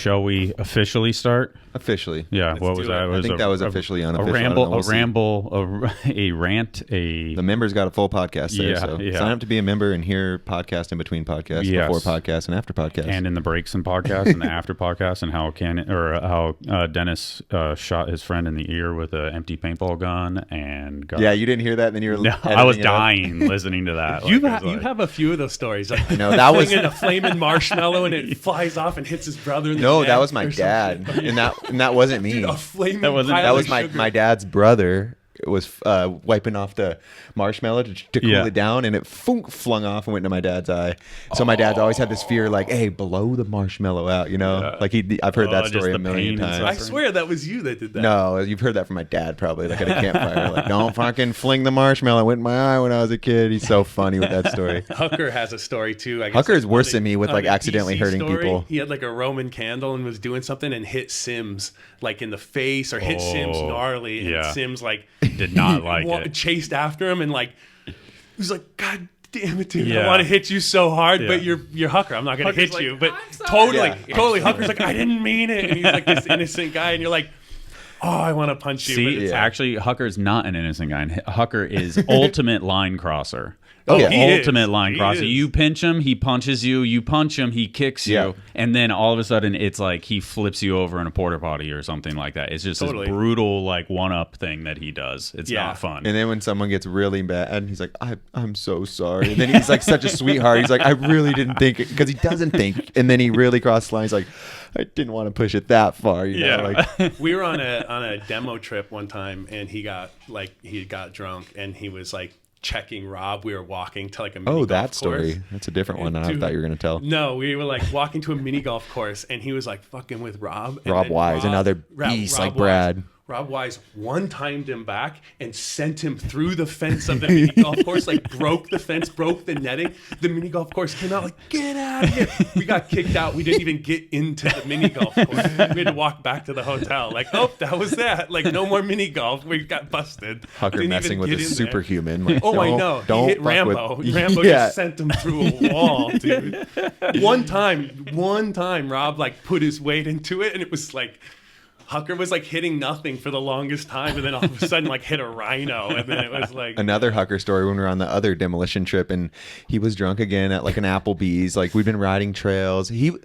Shall we officially start? Officially. Yeah. Let's what do was it. that? I think that was officially unofficial. A rant. The members got a full podcast there. Yeah, So yeah. sign up to be a member and hear podcast in between podcasts, Yes. before podcast, and after podcast. And in the breaks and podcast and the after podcast, and how Dennis shot his friend in the ear with an empty paintball gun and got, yeah, you didn't hear that, and then you were. No, I was editing it up. dying listening to that. You Like, it was like- have a few of those stories. Like, No, that was in a flaming marshmallow and it flies off and hits his brother in the no, neck that was my or some dad, shit. and that wasn't me. Dude, a flaming That wasn't- pile That of was sugar. my dad's brother. Was wiping off the marshmallow to cool Yeah. it down, and it flung off and went into my dad's eye. So my dad's always had this fear, like, "Hey, blow the marshmallow out," you know. Yeah. Like I've heard that just story the a million pain and times. I suffering. swear that was you that did that. No, you've heard that from my dad probably, like at a campfire. Like, don't fucking fling the marshmallow. It went in my eye when I was a kid. He's so funny with that story. Hucker has a story too. I guess, Hucker is like, worse on than me with, on like, the accidentally DC hurting story, people. He had like a Roman candle and was doing something and hit Sims like in the face, or hit Sims Oh, gnarly, and yeah. Sims like did not like it. chased after him and like he was like, "God damn it, dude! Yeah. I want to hit you so hard, but Yeah. you're Hucker. I'm not gonna Hucker's hit like, you." But "I'm sorry." totally, Yeah. totally, Hucker's like, "I didn't mean it," and he's like this innocent guy, and you're like, "Oh, I want to punch you." but See, it's Yeah. actually, Hucker's not an innocent guy. Hucker is ultimate line crosser. Oh, yeah. he is. Ultimate line He crosser. is. You pinch him, he punches you. You punch him, he kicks you. Yeah. And then all of a sudden, it's like he flips you over in a porta potty or something like that. It's just Totally. this brutal, like, one-up thing that he does. It's Yeah. not fun. And then when someone gets really bad, he's like, I'm so sorry. And then he's like such a sweetheart. He's like, I really didn't think it, because he doesn't think. And then he really crossed the line. He's like, I didn't want to push it that far. You know? Yeah. Like, We were on a demo trip one time, and he got drunk, and he was like checking Rob. We were walking to like a mini golf that course. story. That's a different one than I Dude. thought you were going to tell. No, we were like walking to a mini golf course, and he was like fucking with Rob. And Rob then Wise, another beast like Brad. Rob Wise one-timed him back and sent him through the fence of the mini golf course, like broke the fence, broke the netting. The mini golf course came out like, "Get out of here." We got kicked out. We didn't even get into the mini golf course. We had to walk back to the hotel. Like, oh, that was that. Like, no more mini golf. We got busted. Hucker Didn't messing even with get a in there. superhuman. Like, Oh, I know. Don't He hit fuck Rambo. with- Rambo Yeah. just sent him through a wall, dude. One time, Rob like put his weight into it, and it was like Hucker was like hitting nothing for the longest time, and then all of a sudden like hit a rhino, and then it was like Another Hucker story when we were on the other demolition trip, and he was drunk again at like an Applebee's. Like, we've been riding trails. We're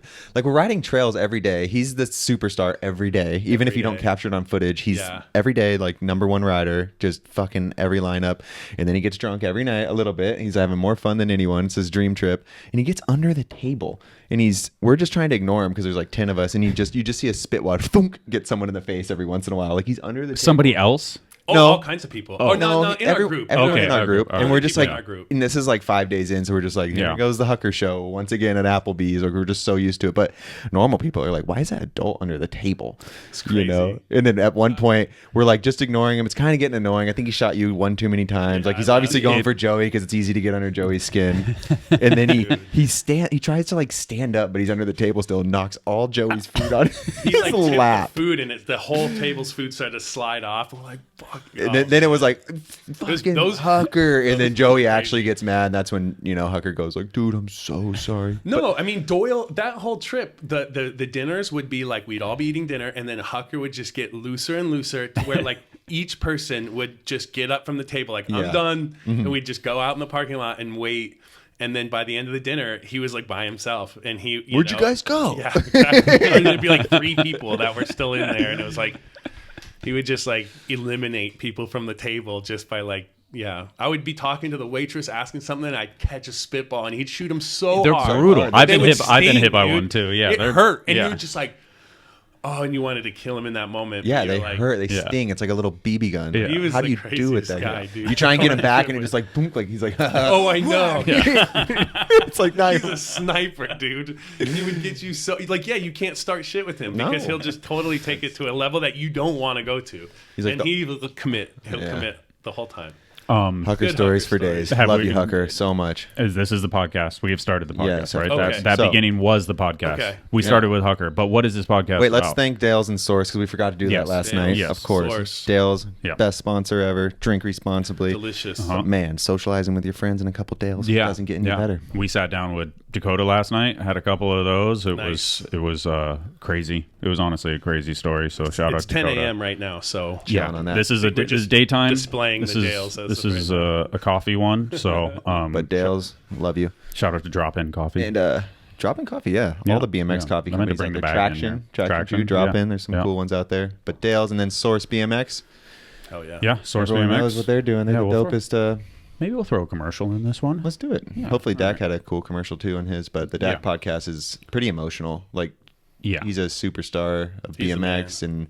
riding trails every day. He's the superstar every day. Even if you don't day. capture it on footage, he's Yeah. every day like #1 rider, just fucking every lineup. And then he gets drunk every night a little bit. He's having more fun than anyone. It's his dream trip, and he gets under the table. And we're just trying to ignore him because there's like 10 of us, and you just see a spitwad thunk, get someone in the face every once in a while. Like, he's under the table. Somebody else? No. all kinds of people. Oh, no, in our group. Everyone Okay, in our our group. group. And we're just People like, in our group. and this is like 5 days in, so we're just like, here Yeah. goes the Hucker show once again at Applebee's. Like, we're just so used to it. But normal people are like, why is that adult under the table? It's crazy. You know? And then at one point, we're like just ignoring him. It's kind of getting annoying. I think he shot you one too many times. Like, he's obviously going for Joey because it's easy to get under Joey's skin. And then he tries to like stand up, but he's under the table still, and knocks all Joey's food on He his like tipped lap. the food, and the whole table's food started to slide off. We're like, fuck. And then it was like, fucking those- Hucker. And then Joey actually gets mad. And that's when, Hucker goes like, dude, I'm so sorry. No, I mean Doyle. That whole trip, the dinners would be like we'd all be eating dinner, and then Hucker would just get looser and looser to where like each person would just get up from the table, like I'm Yeah. done, and we'd just go out in the parking lot and wait. And then by the end of the dinner, he was like by himself, and Where'd you guys go? Yeah, exactly. And there'd be like 3 people that were still in there, and it was like he would just like eliminate people from the table just by like. Yeah, I would be talking to the waitress, asking something, and I'd catch a spitball, and he'd shoot him so They're hard. brutal. I've They been would hit sting, by dude. one too. Yeah, it they're- hurt, and yeah. you were just like, oh, and you wanted to kill him in that moment. Yeah, but they you're like, hurt. They Yeah. sting. It's like a little BB gun. Yeah. He was How do the you do with craziest that? guy, dude. You try and get him back, and It it was- just like boom, like he's like, Oh, I know. it's like not He's a sniper, dude. He would get you so like, yeah, you can't start shit with him because No. he'll just totally take it to a level that you don't want to go to. He's like and the- he will commit. He'll Yeah. commit the whole time. Hucker Good stories Hucker for stories. days. Have Love we- you, Hucker, so much. This is the podcast. We have started the podcast, Yeah, so- right? Okay. That So- beginning was the podcast. Okay. We Yeah. started with Hucker, but what is this podcast Wait, let's about? thank Dale's and Source because we forgot to do Yes. that last Dale's. night. Yes. Of course, Source. Dale's Yeah. best sponsor ever. Drink responsibly. Delicious. Uh-huh. Man, socializing with your friends and a couple Dales doesn't get any better. We sat down with Dakota last night. I had a couple of those. It Nice. was crazy. It was honestly a crazy story. So shout out It's to 10 Dakota. a.m. right now, so Yeah, on that. this is We're just daytime. displaying this the is Dales as this of is right a coffee one. So But Dale's, love you. shout out to Drop In Coffee. And Drop-In Coffee, yeah. Yeah, All the BMX yeah. coffee I meant to companies bring out the there. bag in here. Traction, Traction, Drop yeah. In. There's some Yeah. cool ones out there. But Dale's and then Source BMX. Oh yeah. Yeah, Source Everyone BMX. knows what they're doing. They're Yeah, the we'll throw- dopest. Maybe we'll throw a commercial in this one. Let's do it. Yeah, Hopefully all Dak right. had a cool commercial too on his, but the Dak Yeah. podcast is pretty emotional. Like Yeah. he's a superstar of He's the BMX and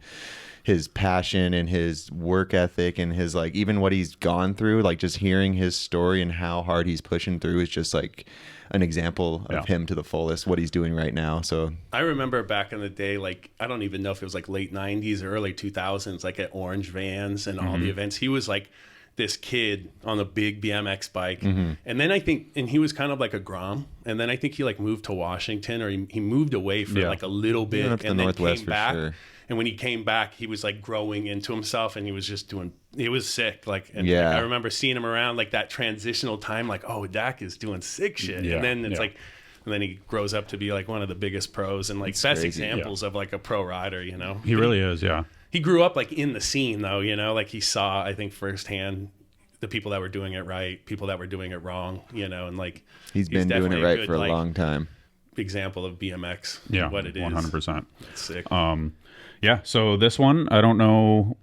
his passion and his work ethic and his like even what he's gone through, like just hearing his story and how hard he's pushing through is just like an example of Yeah. him to the fullest, what he's doing right now. So I remember back in the day, like I don't even know if it was like late 90s or early 2000s, like at Orange Vans and all the events. He was like this kid on a big BMX bike. And then I think, and he was kind of like a Grom. And then I think he like moved to Washington or he moved away for Yeah. like a little bit went up to and the then Northwest came for back. sure. And when he came back, he was like growing into himself and he was just doing, it was sick. Like, and Yeah. like, I remember seeing him around like that transitional time, like, oh, Dak is doing sick shit. Yeah. And then it's Yeah. like, and then he grows up to be like one of the biggest pros and like best crazy. examples of like a pro rider, you know? He really is. Yeah. He grew up like in the scene though, you know, like he saw, I think firsthand the people that were doing it right, people that were doing it wrong, you know, and like he's been doing it definitely right good, for a like, long time. example of BMX. Yeah. What it is. 100%. It's sick. Yeah. So this one, I don't know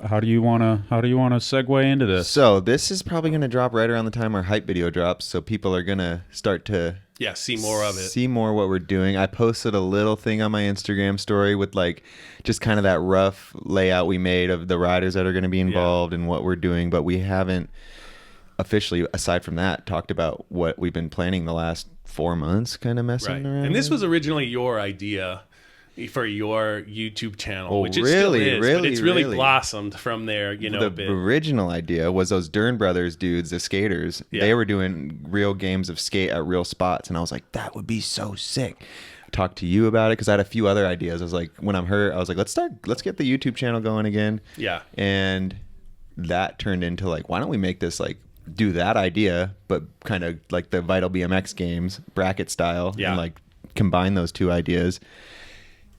how do you want to segue into this? So this is probably going to drop right around the time our hype video drops. So people are going to start to Yeah, see more of it. see more what we're doing. I posted a little thing on my Instagram story with like just kind of that rough layout we made of the riders that are going to be involved and what we're doing, but we haven't officially, aside from that, talked about what we've been planning the last 4 months, kind of messing Right. around. And this with. was originally your idea for your YouTube channel, Oh, which it still really, is, but really, it's really really? blossomed from there, you know, a The bit. original idea was those Dern Brothers dudes, the skaters. Yeah. They were doing real games of skate at real spots, and I was like, that would be so sick. I talked to you about it because I had a few other ideas. I was like, when I'm hurt, I was like, let's get the YouTube channel going again. Yeah. And that turned into like, why don't we make this like do that idea, but kind of like the Vital BMX games bracket style, Yeah. and like combine those two ideas.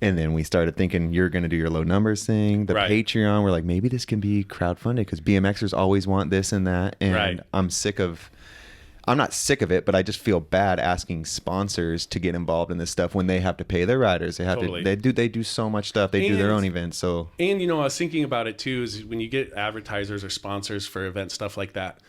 And then we started thinking you're going to do your low numbers thing, the Right. Patreon. We're like, maybe this can be crowdfunded because BMXers always want this and that. And Right. I'm not sick of it, but I just feel bad asking sponsors to get involved in this stuff when they have to pay their riders. They have Totally. to, they do so much stuff. They do their And- own events. So And, you know, I was thinking about it too, is when you get advertisers or sponsors for event stuff like that,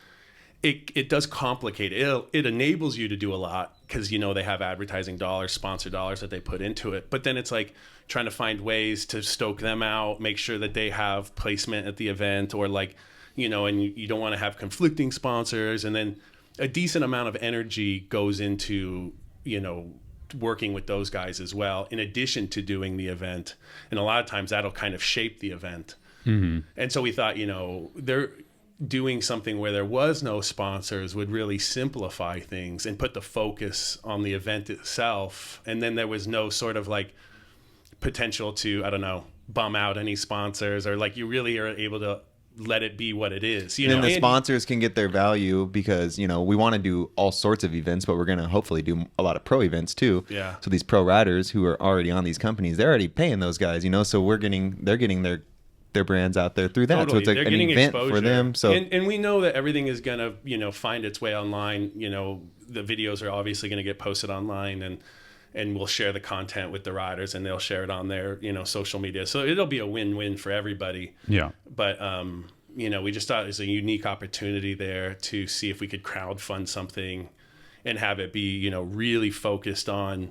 it does complicate it. It enables you to do a lot because, you know, they have advertising dollars, sponsor dollars that they put into it. But then it's like trying to find ways to stoke them out, make sure that they have placement at the event or like, you know, and you don't want to have conflicting sponsors. And then a decent amount of energy goes into, you know, working with those guys as well, in addition to doing the event. And a lot of times that'll kind of shape the event. Mm-hmm. And so we thought, you know, they're doing something where there was no sponsors would really simplify things and put the focus on the event itself. And then there was no sort of like potential to, I don't know, bum out any sponsors, or like you really are able to let it be what it is. You and know, then the and- sponsors can get their value because, you know, we want to do all sorts of events, but we're going to hopefully do a lot of pro events too. Yeah. So these pro riders who are already on these companies, they're already paying those guys, you know, so they're getting their brands out there through that. Totally. So it's like They're an getting event exposure for them. So and we know that everything is going to, you know, find its way online. You know, the videos are obviously going to get posted online, and we'll share the content with the riders and they'll share it on their, you know, social media. So it'll be a win-win for everybody. Yeah. But, you know, we just thought it was a unique opportunity there to see if we could crowdfund something and have it be, you know, really focused on,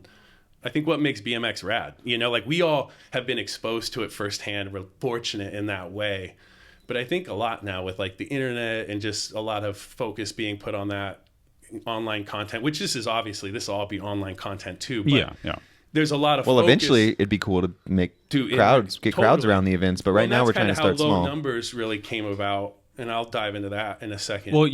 I think, what makes BMX rad. You know, like we all have been exposed to it firsthand. We're fortunate in that way. But I think a lot now with like the internet and just a lot of focus being put on that online content, which this will all be online content too. But Yeah. there's a lot of well, focus. eventually it'd be cool to make To- crowds, get crowds totally. around the events. But right now we're trying to start how low small. numbers really came about, and I'll dive into that in a second. Well,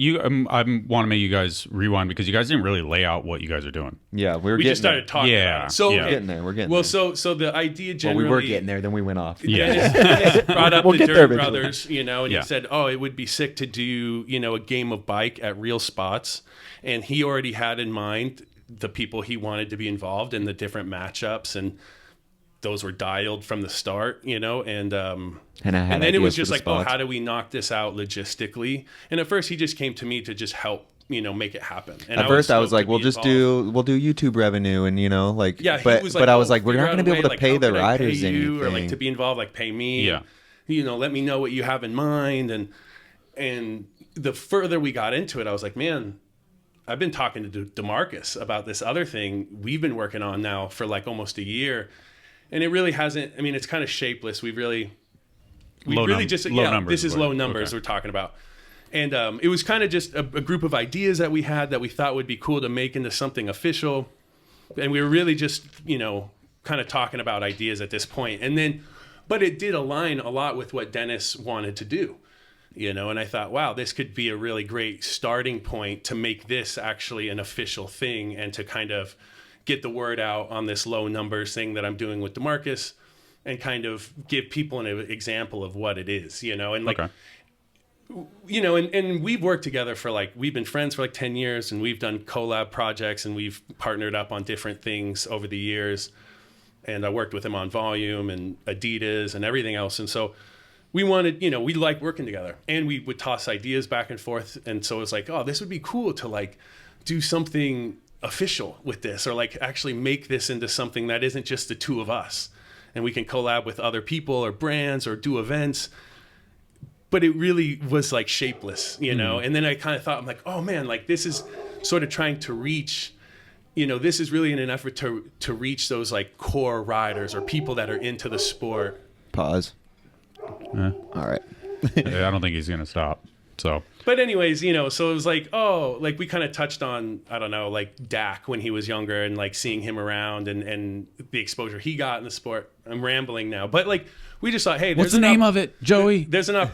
I want to make you guys rewind because you guys didn't really lay out what you guys are doing. Yeah, we getting just started talking Yeah. about it. So Yeah. okay. Getting there. We're getting Well, there. so the idea Well, generally we were getting there, then we went off. Yeah. Dennis brought up We'll the get there Dern eventually. Brothers, you know, and Yeah. he said, oh, it would be sick to do, you know, a game of bike at real spots. And he already had in mind the people he wanted to be involved in the different matchups, and those were dialed from the start, and then it was just like, oh, how do we knock this out logistically? And at first he just came to me to just help, make it happen. And at first I was like, we'll do YouTube revenue, and but I was like, we're not going to be able to pay the riders anything, or like to be involved, like pay me. Yeah. Let me know what you have in mind. And the further we got into it, I was like, man, I've been talking to DeMarcus about this other thing we've been working on now for like almost a year. And it really hasn't, it's kind of shapeless. This is low numbers we're talking about. And it was kind of just a group of ideas that we had that we thought would be cool to make into something official. And we were really just, kind of talking about ideas at this point. But it did align a lot with what Dennis wanted to do, and I thought, wow, this could be a really great starting point to make this actually an official thing and to kind of get the word out on this low numbers thing that I'm doing with DeMarcus and kind of give people an example of what it is, and like, and we've worked together we've been friends for 10 years, and we've done collab projects, and we've partnered up on different things over the years. And I worked with him on Volume and Adidas and everything else. And so we wanted, we like working together, and we would toss ideas back and forth. And so it was like, oh, this would be cool to do something official with this, or actually make this into something that isn't just the two of us, and we can collab with other people or brands or do events. But it really was shapeless, and then I kind of thought, I'm like, oh man, this is sort of trying to reach, this is really in an effort to reach those core riders or people that are into the sport. Pause. All right. I don't think he's going to stop. So, but anyways, so it was we kind of touched on, I don't know, Dak when he was younger, and seeing him around and the exposure he got in the sport. I'm rambling now, but we just thought, hey, what's the name of it, Joey? There's enough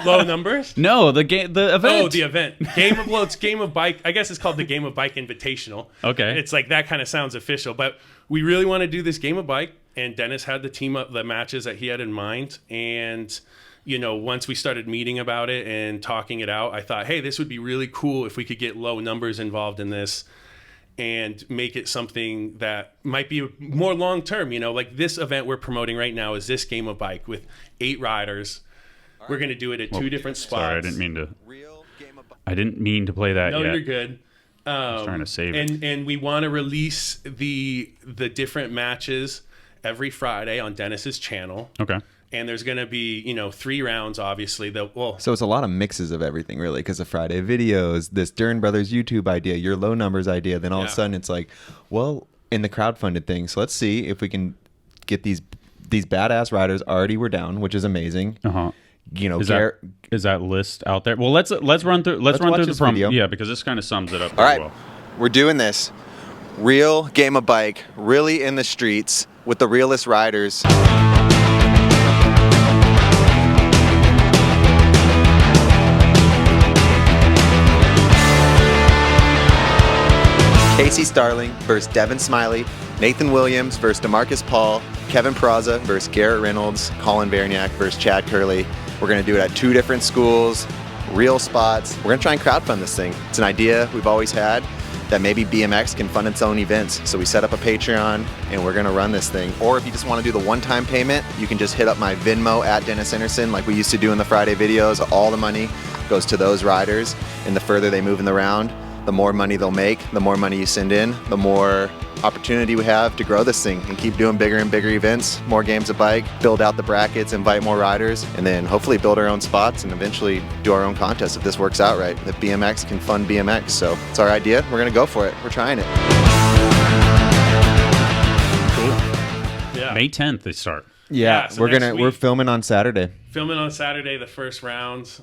low numbers. No, the event. Oh, the event. It's Game of Bike. I guess it's called the Game of Bike Invitational. Okay. It's that kind of sounds official, but we really want to do this Game of Bike, and Dennis had the team up, the matches that he had in mind, and once we started meeting about it and talking it out, I thought, hey, this would be really cool if we could get low numbers involved in this and make it something that might be more long-term. This event we're promoting right now is this Game of Bike with 8 riders. We're going to do it at 2 different spots. Sorry, I didn't mean to play that yet. No, you're good. I was trying to save it. And we want to release the different matches every Friday on Dennis's channel. Okay. And there's going to be, 3 rounds, obviously. So it's a lot of mixes of everything, really, because of Friday videos, this Dern Brothers YouTube idea, your low numbers idea. Then all of a sudden it's in the crowdfunded thing. So let's see if we can get these badass riders already were down, which is amazing. Uh-huh. Is that list out there? Well, let's run through the video. Yeah, because this kind of sums it up. All right, we're doing this real Game of Bike, really in the streets with the realest riders. Casey Starling versus Devin Smiley, Nathan Williams versus DeMarcus Paul, Kevin Peraza versus Garrett Reynolds, Colin Berniak versus Chad Curley. We're going to do it at 2 different schools, real spots. We're going to try and crowdfund this thing. It's an idea we've always had that maybe BMX can fund its own events. So we set up a Patreon and we're going to run this thing. Or if you just want to do the one-time payment, you can just hit up my Venmo at Dennis Enarson like we used to do in the Friday videos. All the money goes to those riders, and the further they move in the round, the more money they'll make, the more money you send in, the more opportunity we have to grow this thing and keep doing bigger and bigger events, more games of bike, build out the brackets, invite more riders, and then hopefully build our own spots and eventually do our own contests if this works out right. If BMX can fund BMX. So it's our idea. We're going to go for it. We're trying it. Cool. Yeah. May 10th they start. Yeah, so we're filming on Saturday. Filming on Saturday, the first rounds.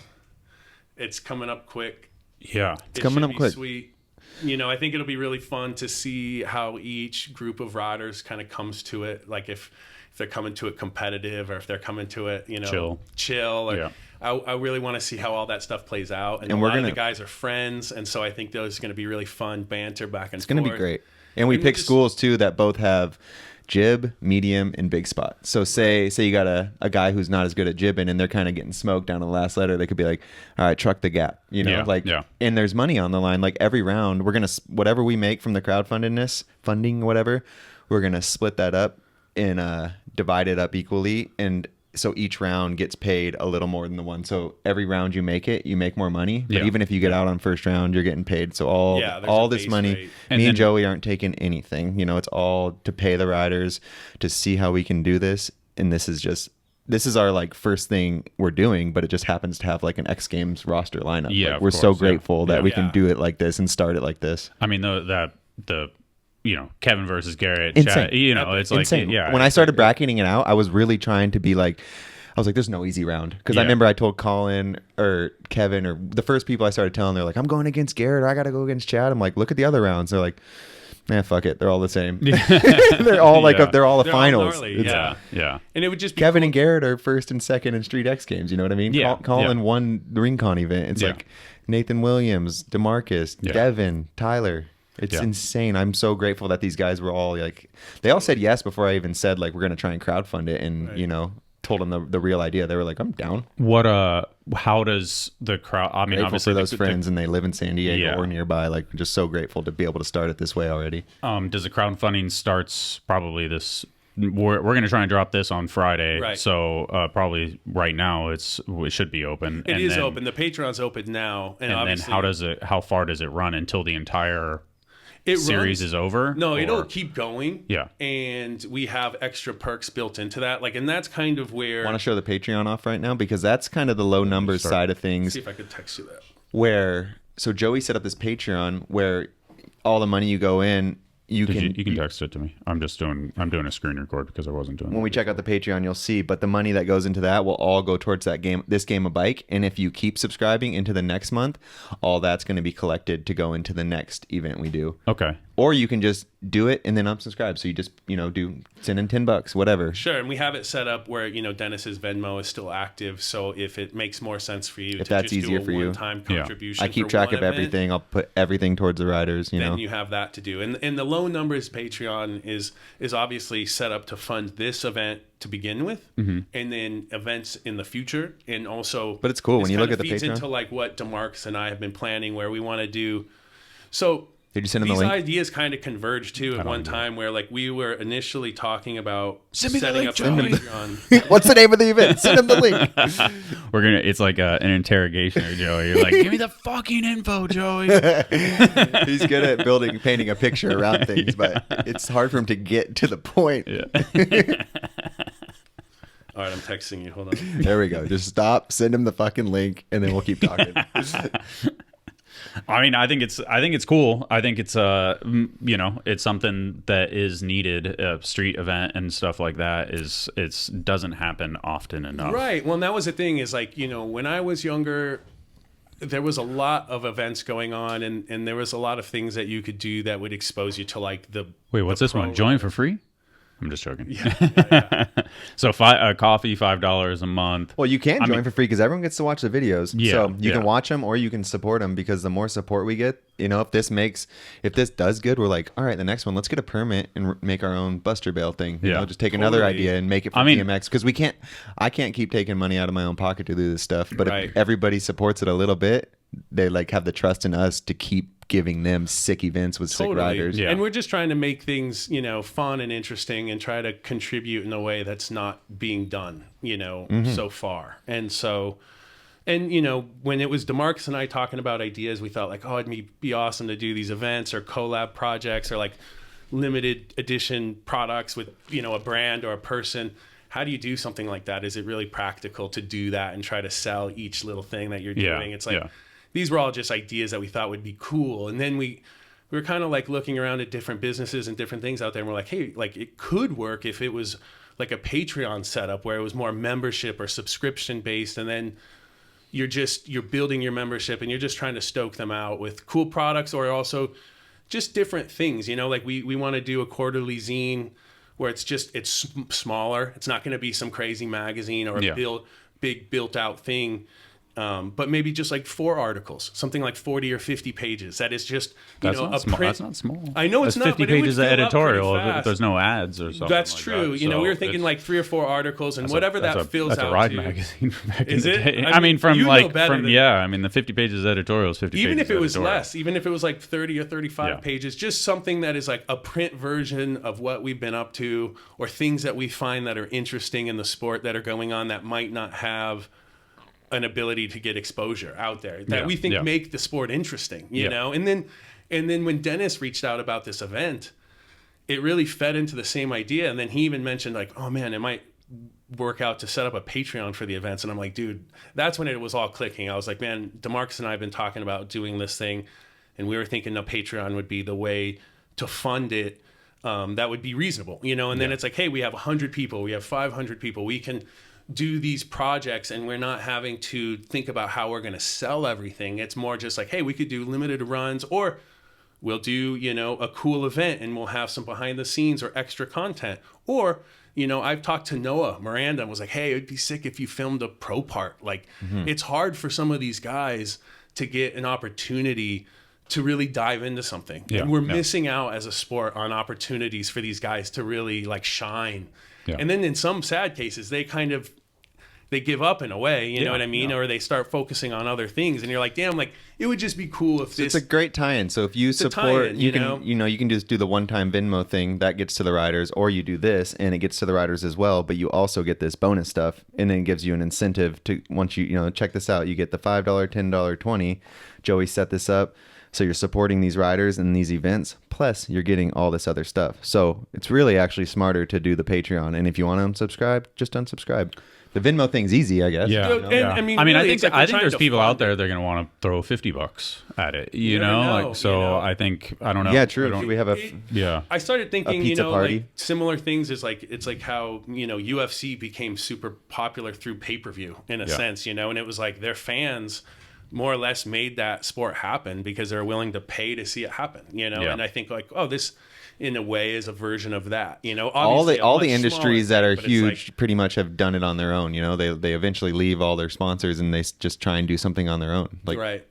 It's coming up quick. Yeah, it's coming up quick. Sweet. I think it'll be really fun to see how each group of riders kind of comes to it. If they're coming to it competitive, or if they're coming to it, chill. Or, yeah. I really want to see how all that stuff plays out. And a lot of the guys are friends, and so I think those are going to be really fun banter back and forth. It's going to be great. And we pick schools too that both have jib, medium, and big spot. So say you got a guy who's not as good at jibbing and they're kind of getting smoked down to the last letter. They could be like, all right, truck the gap, you know, and there's money on the line. Like every round, we're going to, whatever we make from the funding, whatever, we're going to split that up and divide it up equally. And so each round gets paid a little more than the one. So every round you make more money. But even if you get out on first round, you're getting paid. So all this money, rate. Me and Joey aren't taking anything. You know, it's all to pay the riders, to see how we can do this. And this is our like first thing we're doing, but it just happens to have like an X Games roster lineup. Yeah, like, we're so grateful that we can do it like this and start it like this. I mean, the you know, Kevin versus Garrett, insane. You know, it's insane. like, when I started bracketing it out, I was really trying to be like, I was like, there's no easy round. Because I remember I told Colin or Kevin or the first people I started telling, they're like, I'm going against Garrett or I got to go against Chad. I'm like, look at the other rounds. They're like, fuck it. They're all the same. They're all like, they're all the finals. Yeah. And it would just be Kevin and Garrett are first and second in Street X Games. You know what I mean? Yeah. Colin won the RingCon event. It's like Nathan Williams, DeMarcus, Devin, Tyler. It's insane. I'm so grateful that these guys were all like, they all said yes before I even said like, we're going to try and crowdfund it. And, you know, told them the real idea. They were like, I'm down. How does the crowd, I mean, grateful obviously for those friends and they live in San Diego or nearby. Like, just so grateful to be able to start it this way already. Does the crowdfunding starts probably this, we're going to try and drop this on Friday. Right. So probably right now it should be open. It is open. The Patreon's open now. And then how far does it run until the entire series is over? No, it'll keep going. Yeah. And we have extra perks built into that. Like, and that's kind of where... Want to show the Patreon off right now? Because that's kind of the low numbers side of things. See if I could text you that. So Joey set up this Patreon where all the money you go in, you can text it to me. I'm doing a screen record because I wasn't doing it. When we check out the Patreon, you'll see, but the money that goes into that will all go towards this game of bike. And if you keep subscribing into the next month, all that's going to be collected to go into the next event we do. Okay. Or you can just do it and then unsubscribe. So you just, send in $10, whatever. Sure. And we have it set up where, Dennis's Venmo is still active. So if it makes more sense for you if that's just easier do a for you, one-time contribution. I keep track of everything. I'll put everything towards the riders, Then you have that to do. And the low numbers Patreon is obviously set up to fund this event to begin with, and then events in the future. And also, but it's cool when you look at the feeds Patreon into like what DeMarcus and I have been planning, where we want to do. So did you send him the these link? Ideas kind of converged too at one time, where like we were initially talking about setting up a Patreon. What's the name of the event? Send him the link. It's like an interrogation, Joey. You're like, give me the fucking info, Joey. He's good at painting a picture around things, but it's hard for him to get to the point. Yeah. All right, I'm texting you. Hold on. There we go. Just stop, send him the fucking link, and then we'll keep talking. I mean, I think it's cool. I think it's it's something that is needed. A street event and stuff like that doesn't happen often enough. Right. Well, and that was the thing is like, when I was younger, there was a lot of events going on, and there was a lot of things that you could do that would expose you to like the. Wait, what's this one? Join for free? I'm just joking. Yeah. So coffee, $5 a month. Well, you can join for free because everyone gets to watch the videos. Yeah, so you can watch them or you can support them, because the more support we get, if this does good, we're like, all right, the next one, let's get a permit and make our own Buster Bail thing. Just take another idea and make it for BMX, because I can't keep taking money out of my own pocket to do this stuff. But if everybody supports it a little bit, they like have the trust in us to keep giving them sick events with sick riders. Yeah. And we're just trying to make things, fun and interesting and try to contribute in a way that's not being done, so far. And so, when it was DeMarcus and I talking about ideas, we thought like, it'd be awesome to do these events or collab projects or like limited edition products with, a brand or a person. How do you do something like that? Is it really practical to do that and try to sell each little thing that you're doing? It's like, these were all just ideas that we thought would be cool. And then we were kind of like looking around at different businesses and different things out there. And we're like, hey, like it could work if it was like a Patreon setup where it was more membership or subscription based. And then you're building your membership and you're just trying to stoke them out with cool products or also just different things. Like we want to do a quarterly zine where it's smaller. It's not going to be some crazy magazine or a big built out thing. but maybe just like 4 articles, something like 40 or 50 pages. That is just That's a not small. print. That's not small. I know it's That's not, 50 but it would pages of fill up pretty editorial if fast. there's no ads or something. That's like true. That. You know, So we were thinking it's- like 3 or 4 articles, and whatever that's that fills that's out a ride to. magazine back Is in the it? day. I mean, from you know like better from than- I mean the 50 pages editorial is 50 Even pages if it was editorial. less, even if it was like 30 or 35 Yeah. pages, just something that is like a print version of what we've been up to, or things that we find that are interesting in the sport that are going on that might not have an ability to get exposure out there that we think make the sport interesting, you know? And then when Dennis reached out about this event, it really fed into the same idea. And then he even mentioned like, oh man, it might work out to set up a Patreon for the events. And I'm like, dude, that's when it was all clicking. I was like, man, DeMarcus and I have been talking about doing this thing, and we were thinking a Patreon would be the way to fund it. That would be reasonable, you know? And then it's like, hey, we have 100 people, we have 500 people, we can do these projects, and we're not having to think about how we're going to sell everything. It's more just like, hey, we could do limited runs, or we'll do, you know, a cool event and we'll have some behind the scenes or extra content. Or, you know, I've talked to Noah Miranda and was like, hey, it'd be sick if you filmed a pro part. Like, it's hard for some of these guys to get an opportunity to really dive into something. Yeah, and we're missing out as a sport on opportunities for these guys to really like shine. Yeah. And then in some sad cases, they give up in a way, you know what I mean? Or they start focusing on other things, and you're like, damn, like it would just be cool if this. It's a great tie-in. So if you support, tie-in, you can just do the one-time Venmo thing that gets to the riders, or you do this and it gets to the riders as well. But you also get this bonus stuff, and then it gives you an incentive to once you check this out. You get the $5, $10, $20. Joey set this up. So you're supporting these riders and these events, plus you're getting all this other stuff. So it's really actually smarter to do the Patreon. And if you want to unsubscribe, just unsubscribe. The Venmo thing's easy, I guess. Yeah, You know, and, I mean, I really, think it's like I we're think trying there's to people fund out there it. they're gonna want to throw $50 at it. You never know, know, like so. you know? I think I don't know. Yeah, I true. don't- We have yeah. I started thinking, pizza party. like similar things is like, it's like how, UFC became super popular through pay-per-view in a sense, and it was like their fans more or less made that sport happen because they're willing to pay to see it happen, and I think like, oh, this in a way is a version of that, all Obviously the industries smaller that are thing, but it's huge like, pretty much have done it on their own. They eventually leave all their sponsors and they just try and do something on their own. Like Right.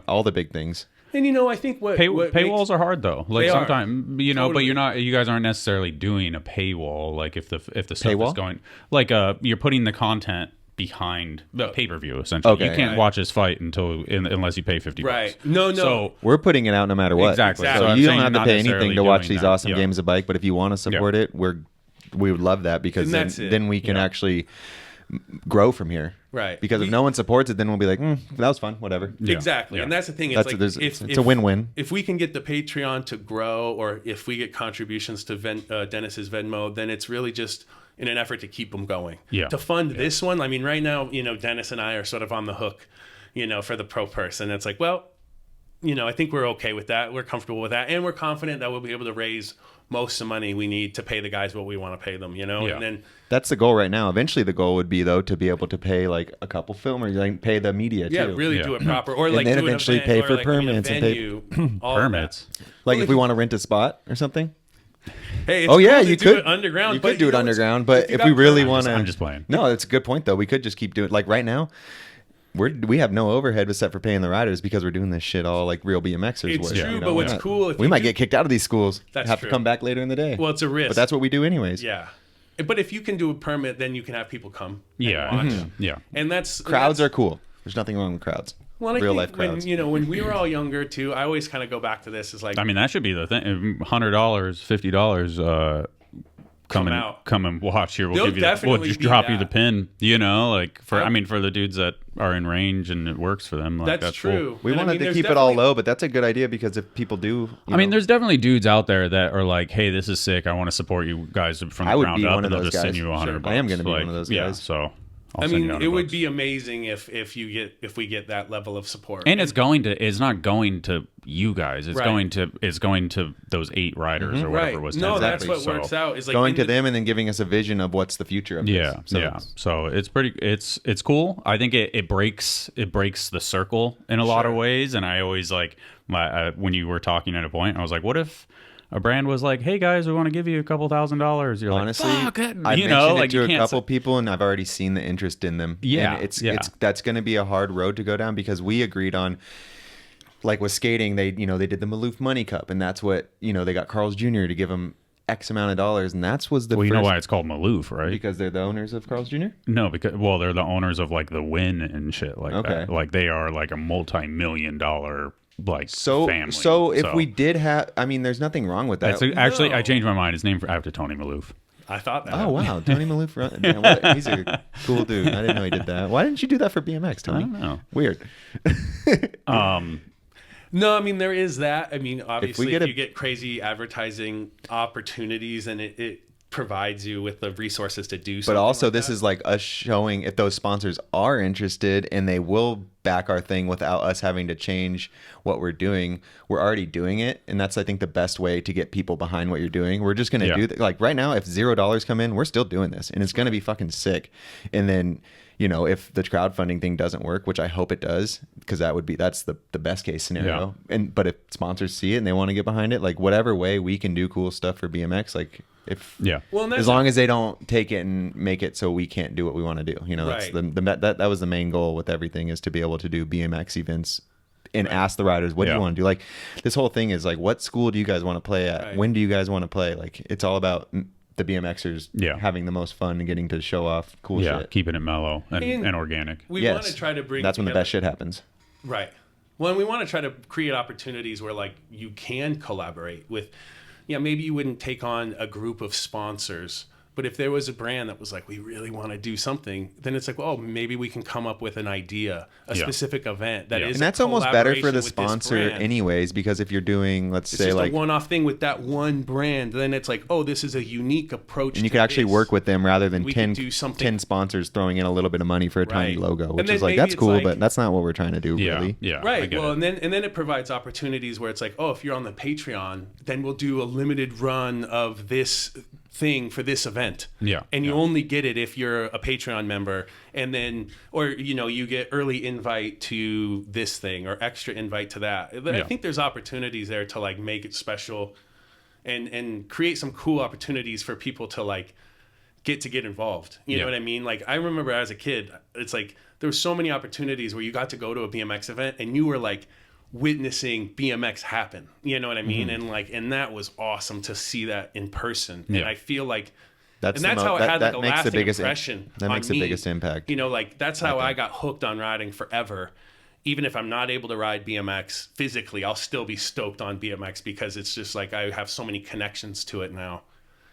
all the big things. and I think what Paywalls makes, are hard though. Like They are. sometimes but Totally. you guys aren't necessarily doing a paywall. Like if the stuff Paywall? is going like you're putting the content behind the pay-per-view essentially. Okay. You can't watch this fight unless you pay $50. right? No. So We're putting it out no matter what. Exactly. So So I'm you saying don't have you're to pay not necessarily anything to watch doing these that. awesome Yeah. games of bike, but if you want to support it, we would love that because And that's it. then we can actually grow from here. Right. Because if no one supports it, then we'll be like, that was fun, whatever. Yeah. Exactly. Yeah. And that's the thing. It's That's like it's a win-win. If we can get the Patreon to grow, or if we get contributions to Dennis's Venmo, then it's really just in an effort to keep them going. Yeah. To fund this one, I mean, right now, Dennis and I are sort of on the hook, for the pro person. It's like, well, I think we're okay with that. We're comfortable with that, and we're confident that we'll be able to raise most of the money we need to pay the guys what we want to pay them. And then. That's the goal right now. Eventually, the goal would be though to be able to pay like a couple filmers, like pay the media Yeah, too. really do it proper, or And like then do an eventually event, pay or for like, I mean, a permits and pay- venue, all of that. permits. Like Well, if we want to rent a spot or something. Hey, it's Oh yeah, cool to you do could it underground. You but could do it know, underground, but you if got we really permits- want to, I'm just playing. No, it's a good point though. We could just keep doing like right now. We have no overhead except for paying the riders because we're doing this shit all like real BMXers. It's would, true, but what's cool if we you might do- get kicked out of these schools. That's have true. to come back later in the day. Well, it's a risk. but that's what we do anyways. Yeah, but if you can do a permit, then you can have people come. Yeah. and watch. Yeah. And that's Crowds are cool. There's nothing wrong with crowds. well, I real think life crowds. when we were all younger too, I always kind of go back to this. Is like, I mean, that should be the thing. $100, $50. Come and watch here. We'll They'll give you. We'll definitely just be drop you that. the pin. Like for. Yeah. I mean, for the dudes that are in range and it works for them. Like, that's cool. true. We And I wanted mean, to there's keep it all definitely- low, but that's a good idea because if people do, I mean, there's definitely dudes out there that are like, "Hey, this is sick. I want to support you guys from the I would ground be up," one of and they'll those just send guys. you $100. I am gonna be Like, one of those Yeah, guys. so I'll I send mean, you $100 it would bucks. be amazing if we get that level of support. And it's not going to you guys. It's Right. going to those 8 riders or whatever right. was. No, 10. that's what So- works out. Is like going in to the- them and then giving us a vision of what's the future of Yeah, this. So yeah. So it's cool. I think it breaks the circle in a lot of ways. And I always like when you were talking at a point, I was like, what if a brand was like, "Hey guys, we want to give you a couple $1,000." You're Honestly, like, "Fuck it," I've you know, mentioned like it to you a can't couple say- people, and I've already seen the interest in them. Yeah, and it's yeah. that's going to be a hard road to go down because we agreed on, like with skating, they did the Maloof Money Cup, and that's what they got Carl's Jr. to give them X amount of dollars, and that's was the Well, you know first, why it's called Maloof, right? because they're the owners of Carl's Jr. No, because they're the owners of like the Win and shit like Okay. that. Like they are like a multi-million-dollar like So family. so if we did have, I mean, there's nothing wrong with that. Actually, I No. changed my mind. It's named after Tony Maloof. I thought that. Oh wow, Tony Maloof, he's a cool dude. I didn't know he did that. Why didn't you do that for BMX, Tony? I don't know. Weird. No, I mean there is that. I mean, obviously, get if a- you get crazy advertising opportunities, and it provides you with the resources to do something. But also, like this that. is like us showing if those sponsors are interested and they will back our thing without us having to change what we're doing. We're already doing it, and that's I think the best way to get people behind what you're doing. We're just gonna Yeah. do like right now. If $0 come in, we're still doing this, and it's gonna be fucking sick. And then if the crowdfunding thing doesn't work, which I hope it does, because that's the best case scenario. But if sponsors see it and they want to get behind it, like whatever way we can do cool stuff for BMX, like if Well, and that's as long as they don't take it and make it so we can't do what we want to do. That's Right. that was the main goal with everything, is to be able to do BMX events and ask the riders, what do Yeah. you want to do? Like this whole thing is like, what school do you guys want to play at? Right. When do you guys want to play? Like it's all about the BMXers having the most fun and getting to show off cool shit. Keeping it mellow and organic. we want to try to bring. That's when the together- best shit happens. Right. Well, and we want to try to create opportunities where like you can collaborate with, maybe you wouldn't take on a group of sponsors, but if there was a brand that was like, we really want to do something, then it's like, well, maybe we can come up with an idea, a specific event that is. And that's a almost better for collaboration the with this sponsor brand. anyways, because if you're doing, let's It's say just like, a one-off thing with that one brand, then it's like, oh, this is a unique approach. and you to could actually this. work with them rather than We 10, could do something- 10 sponsors throwing in a little bit of money for a tiny Right. logo, And which then is like, maybe that's it's cool, like- but that's not what we're trying to do, really. Yeah. I Right. get Well, it. and then it provides opportunities where it's like, oh, if you're on the Patreon, then we'll do a limited run of this thing for this event. Yeah, And you yeah. only get it if you're a Patreon member, and then you get early invite to this thing or extra invite to that. I Yeah. think there's opportunities there to like make it special and create some cool opportunities for people to like get involved. You know what I mean? Like I remember as a kid, it's like there were so many opportunities where you got to go to a BMX event and you were like witnessing BMX happen. You know what I mean? Mm-hmm. And that was awesome to see that in person. Yeah. And I feel like That's how it had like a makes lasting the biggest impression. that makes on the me. biggest impact. Like that's how I got hooked on riding forever. Even if I'm not able to ride BMX physically, I'll still be stoked on BMX because it's just like I have so many connections to it now.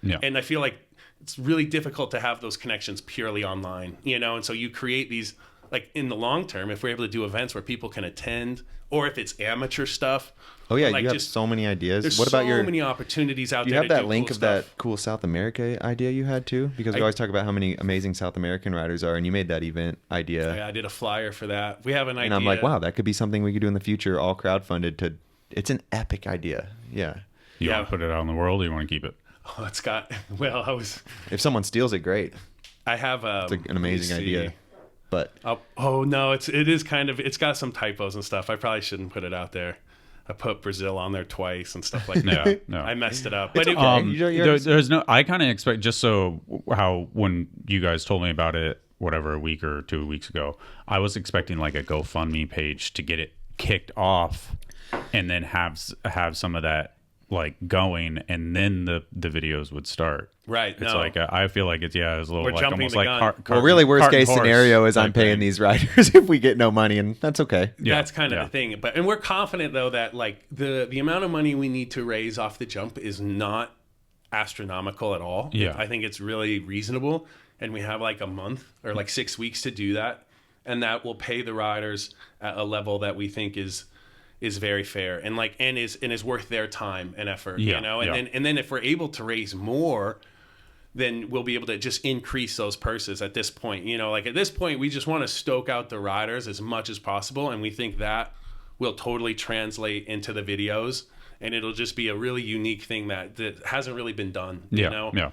Yeah. And I feel like it's really difficult to have those connections purely online, and so you create these, like in the long term, if we're able to do events where people can attend, or if it's amateur stuff. Oh yeah, like you have just- so many ideas. There's What about so many opportunities out do you there. have to that do link cool of stuff. that cool South America idea you had too? Because we always talk about how many amazing South American riders are, and you made that event idea. Yeah, I did a flyer for that. We have an idea. And I'm like, wow, that could be something we could do in the future, all crowdfunded. It's an epic idea. Yeah. You Yeah. want to put it out in the world, or you want to keep it? Oh, it's got. Well, If someone steals it, great. I have It's like an amazing idea. But Oh no, it is kind of. It's got some typos and stuff. I probably shouldn't put it out there. I put Brazil on there twice and stuff like that. Yeah, no. I messed it up. But okay. There's no. I kind of expect just so how when you guys told me about it, whatever, a week or 2 weeks ago, I was expecting like a GoFundMe page to get it kicked off, and then have some of that like going, and then the videos would start. Right. It's no. like I feel like it's a little We're like jumping almost the like gun. well, really, worst cart and case horse scenario is I'm type paying thing. these riders if we get no money, and that's okay. Yeah, That's kind of yeah. the thing. And we're confident though that like the amount of money we need to raise off the jump is not astronomical at all. Yeah. I think it's really reasonable, and we have like a month or like 6 weeks to do that, and that will pay the riders at a level that we think is very fair and is worth their time and effort. Yeah, And then if we're able to raise more, then we'll be able to just increase those purses at this point. Like at this point, we just want to stoke out the riders as much as possible. And we think that will totally translate into the videos, and it'll just be a really unique thing that hasn't really been done, Yeah, you know? yeah.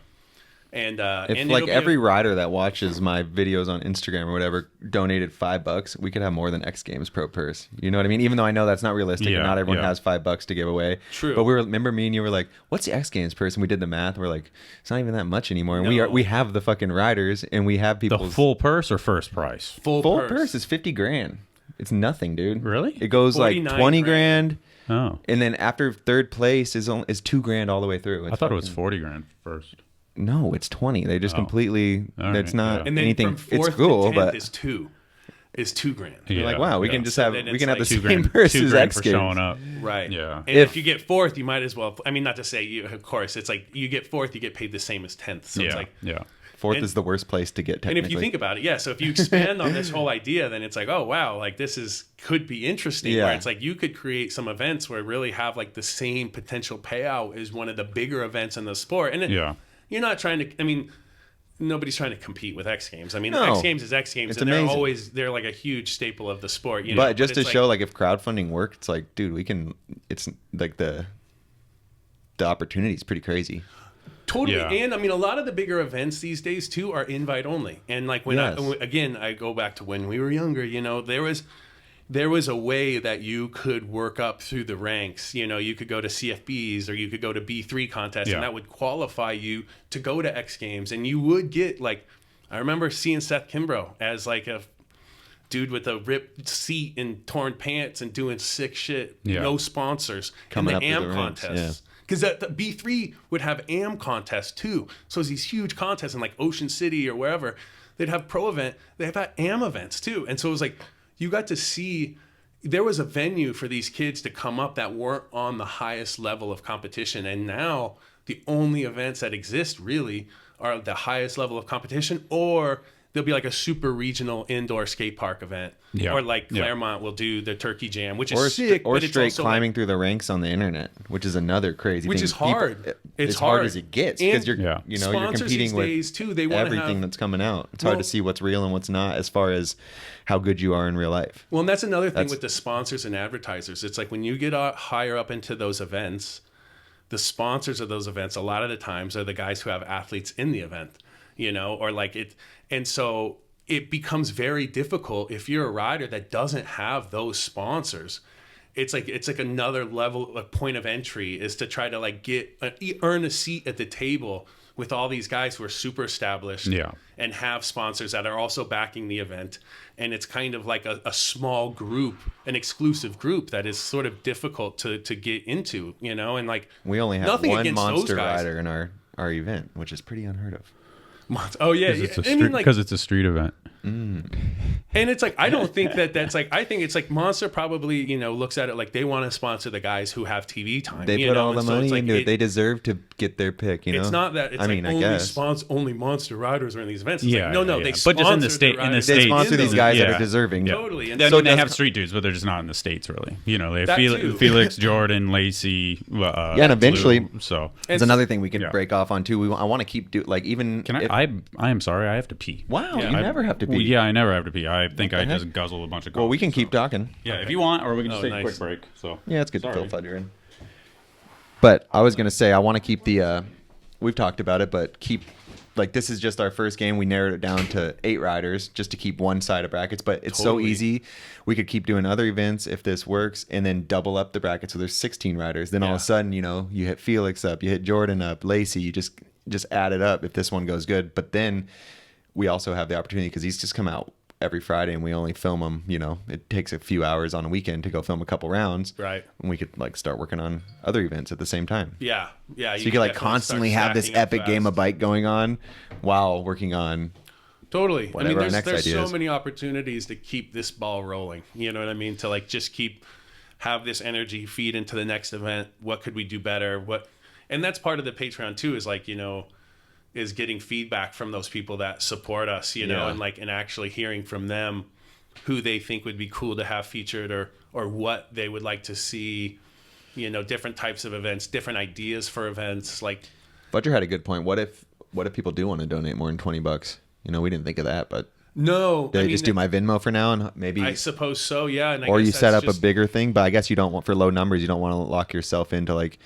And If and like it'll be every rider that watches my videos on Instagram or whatever donated $5, we could have more than X Games Pro purse. You know what I mean? Even though I know that's not realistic and not everyone has $5 to give away. True. But remember me and you were like, "What's the X Games purse?" And we did the math. We're like, "It's not even that much anymore." And No. we have the fucking riders and we have The people. full purse or first price? Full purse is $50,000. It's nothing, dude. Really? It goes like 49 $20,000. Oh, And then after third place is $2,000 all the way through. I thought it was 40 grand first. No, it's 20. They just completely. All That's right, not yeah. and then anything. from fourth It's cool, to 10th but is $2,000. you're like, wow, we can just So have then we it's can have the like same purse $2,000 as X for Games. showing up. Right. Yeah. And if you get fourth, you might as well. I mean, not to say you. Of course, it's like you get fourth, you get paid the same as 10th. So it's Yeah. like. Yeah. Fourth And- is the worst place to get And technically. if you think about it, yeah. So if you expand on this whole idea, then it's like, oh wow, like could be interesting. Yeah. Where it's like you could create some events where really have like the same potential payout as one of the bigger events in the sport. And you're not trying to. I mean, nobody's trying to compete with X Games. I mean, No. X Games is X Games, It's and amazing. they're like a huge staple of the sport. You know? but just to it's show, like, if crowdfunding worked, it's like, dude, we can. It's like the opportunity is pretty crazy. Totally. Yeah. And I mean, a lot of the bigger events these days too are invite only. And like when Yes. I go back to when we were younger, you know, there was a way that you could work up through the ranks. You know, you could go to CFBs or you could go to B3 contests, Yeah. and that would qualify you to go to X Games. And you would get like, I remember seeing Seth Kimbrough as like a dude with a ripped seat and torn pants and doing sick shit, Yeah. no sponsors, Coming in up the through AM the ranks, contests. Because the B3 would have AM contests too. So it's these huge contests in like Ocean City or wherever. They'd have pro event. They've had AM events too. And so it was like you got to see there was a venue for these kids to come up that weren't on the highest level of competition. And now the only events that exist really are the highest level of competition, or there'll be like a super regional indoor skate park event. Yeah. Or like Yeah. Claremont will do the Turkey Jam, which is Or sick. or but it's straight also climbing like, through the ranks on the internet, which is another crazy Which thing. is hard. It's as hard hard. as it gets And because you're Yeah. you're sponsors competing these with days too, they want to everything have, that's coming out. It's hard Well- to see what's real and what's not as far as how good you are in real life. Well, and that's another thing That's- with the sponsors and advertisers. It's like when you get higher up into those events, the sponsors of those events, a lot of the times, are the guys who have athletes in the event, you know, or like it. And so it becomes very difficult if you're a rider that doesn't have those sponsors. It's like another level, a point of entry is to try to like earn a seat at the table with all these guys who are super established and have sponsors that are also backing the event. And it's kind of like a small group, an exclusive group that is sort of difficult to get into, you know, and like We only have nothing one against those monster guys. rider in our event, which is pretty unheard of. Oh yeah, Because it's a street event. and it's like I don't think that's like I think it's like Monster probably, you know, looks at it like they want to sponsor the guys who have TV time. They you put know? all the And so money it's like into it. They deserve to get their pick. You know, it's not that it's I like mean, I only guess only Monster riders are in these events. It's Yeah, like, no, yeah. they But just in the sponsor state- in the riders States, they sponsor in these those guys that Yeah. are deserving. Totally. And I so mean, they that's- have street dudes, but they're just not in the states, really. You know, they have That too. Felix, Jordan, Lacey. Yeah, and eventually- Blue, so It's another thing we can Yeah. break off on too. I want to keep like even. can if- I am sorry, I have to pee. Wow, Yeah. you never have to be. Well, yeah, I never have to pee. I think I the heck? just guzzle a bunch of. Well, we coffee, can keep so. talking. Yeah, if you want, or we can just Oh, take a nice. quick break. So Yeah, it's good Sorry. to fill Fudger in. But I was gonna say I want to keep the. We've talked about it, but keep like this is just our first game. We narrowed it down to 8 riders just to keep one side of brackets. But it's so Totally. easy. We could keep doing other events if this works, and then double up the bracket so there's 16 riders. Then all of Yeah. a sudden, you know, you hit Felix up, you hit Jordan up, Lacey. You just add it up if this one goes good. But then we also have the opportunity because these just come out every Friday, and we only film them. You know, it takes a few hours on a weekend to go film a couple rounds. Right. And we could like start working on other events at the same time. Yeah. So you could like constantly have this epic game of bike going on while working on. Totally. I mean, Whatever our next there's idea so is. many opportunities to keep this ball rolling. You know what I mean? To like just have this energy feed into the next event. What could we do better? And that's part of the Patreon too, is like, you know, is getting feedback from those people that support us, you know, Yeah. and actually hearing from them who they think would be cool to have featured or what they would like to see, you know, different types of events, different ideas for events. Like, Fudger had a good point. What if people do want to donate more than $20? You know, we didn't think of that, but no, did I just do my Venmo for now and maybe, I suppose so. Yeah. And I or guess you set that's up just- a bigger thing? But I guess you don't want for low numbers. You don't want to lock yourself into like,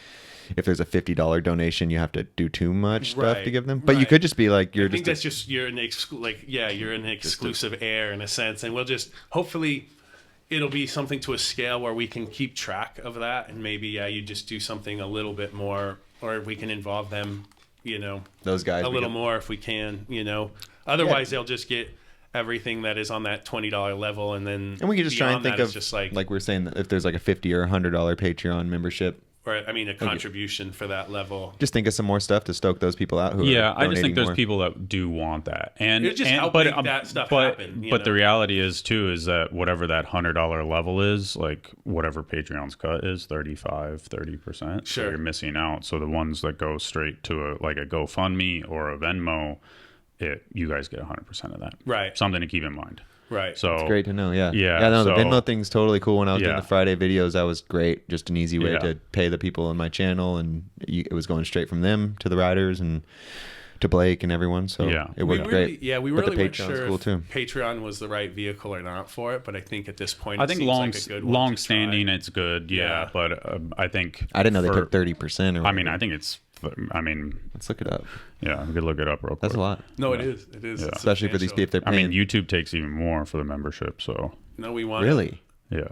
if there's a $50 donation, you have to do too much stuff to Right, give them. But you right. could just be like, I think that's just you're an exclusive heir in a sense, and we'll just hopefully it'll be something to a scale where we can keep track of that, and maybe you just do something a little bit more, or we can involve them, those guys a little more if we can, Otherwise, they'll just get everything that is on that $20 level, and then and we can just try and think of just like we were saying, that if there's like a $50 or $100 Patreon membership. or a contribution for that level. Just think of some more stuff to stoke those people out. I just think there's people that do want that, and It's just how big that stuff happen. But the reality is too is that whatever that $100 level is, like whatever Patreon's cut is, 30%. Sure, so you're missing out. So the ones that go straight to a GoFundMe or a Venmo, you guys get 100% of that. Right. Something to keep in mind. Right. So it's great to know. Yeah. Yeah. No, the so- Venmo thing's totally cool. When I was doing Yeah. the Friday videos, that was great. Just an easy way Yeah. to pay the people on my channel, and it was going straight from them to the riders and to Blake and everyone. So Yeah. it worked great. Yeah, we But really the weren't Patreon's sure cool if too. Patreon was the right vehicle or not for it, but I think at this point, I it think seems like a good one long to standing, try. it's good. Yeah, Yeah. but I think I didn't know they for- took 30%. I mean, I think it's. Let's look it up. Yeah, we could look it up real quick. That's a lot, No, it is. It is. Yeah. It's especially for these substantial. people. If they're I paying. mean, YouTube takes even more for the membership. So No, we want really? yeah,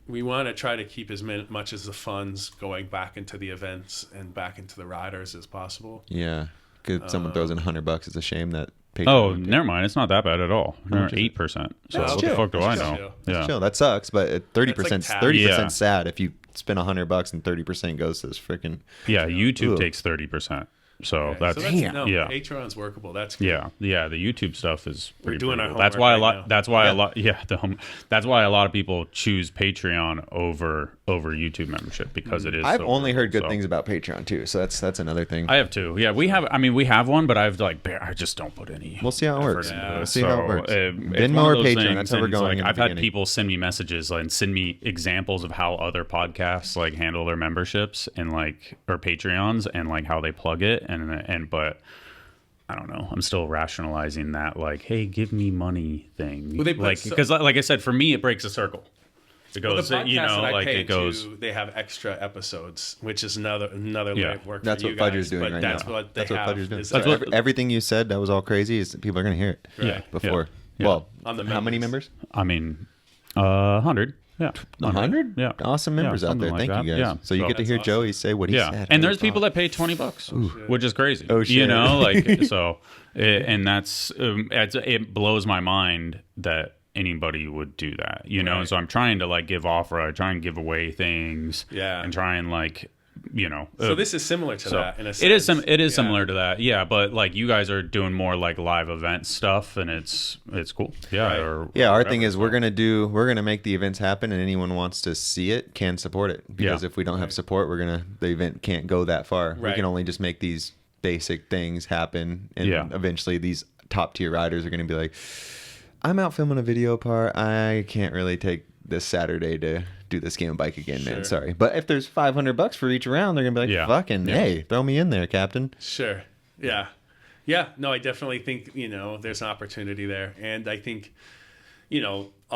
we want to try to keep as much as the funds going back into the events and back into the riders as possible. Yeah. If someone throws in $100, it's a shame that. Patreon Oh, would take- never mind. It's not that bad at all. much is it? 8%. So That's what the chill. fuck do That's I know? chill. Yeah. Chill, that sucks, but 30%, tax. 30% Yeah. sad if you spend $100 and 30% goes to this freaking. Yeah. YouTube Ugh. takes 30%. So Okay, that's, Damn. no, yeah. Patreon's workable. That's good. Yeah. The YouTube stuff is pretty doing our brutal. That's homework why right a lot. now. That's why Yeah. a lot. Yeah. That's why a lot of people choose Patreon over YouTube membership because it is. I've so only heard good brutal. So- things about Patreon too, so that's another thing. I have too. Yeah, we have. I mean, we have one, but I've I just don't put any. We'll see how it effort works. into Yeah. it. We'll see how it works. It's Venmo one or of those Patreon, things, that's how we're and it's going like, in the I've had beginning. people send me messages and send me examples of how other podcasts like handle their memberships and like or Patreons and like how they plug it but. I don't know. I'm still rationalizing that, like, hey, give me money thing. Well, they put like, because, like I said, for me, it breaks a circle. It Well, goes, the podcast you know, that I like pay it goes. they have extra episodes, which is another Yeah. way of work. That's for what you Fudger's guys, doing but right that's now. What they That's what have Fudger's doing. is So that- everything you said that was all crazy is people are going to hear it Yeah. before. Yeah. Well, On the how many members. members? I mean, 100. Yeah. 100? Yeah. Awesome members Yeah, out there. something Thank like you that. guys. Yeah. So you get to That's hear awesome. Joey say what he Yeah, said. and there's people that pay $20, which is crazy. Oh, shit. You know, like so, and that's it blows my mind that anybody would do that. You know, Right. and so I'm trying to like give offer, I try and give away things, Yeah. and try and like, you know. So this is similar to that in a sense. It is Yeah. similar to that, yeah. But like you guys are doing more like live event stuff, and it's cool, yeah. Right. Yeah, our whatever, thing is so. we're gonna make the events happen, and anyone wants to see it can support it. Because Yeah. if we don't have support, the event can't go that far. We Right. can only just make these basic things happen, and Yeah. eventually these top tier riders are gonna be like, I'm out filming a video part. I can't really take this Saturday to do this game of bike again, man. Sure. Sorry, but if there's $500 for each round, they're gonna be like, Yeah. fucking Yeah. hey, throw me in there, Captain. Sure. Yeah. Yeah. No, I definitely think, there's an opportunity there. And I think,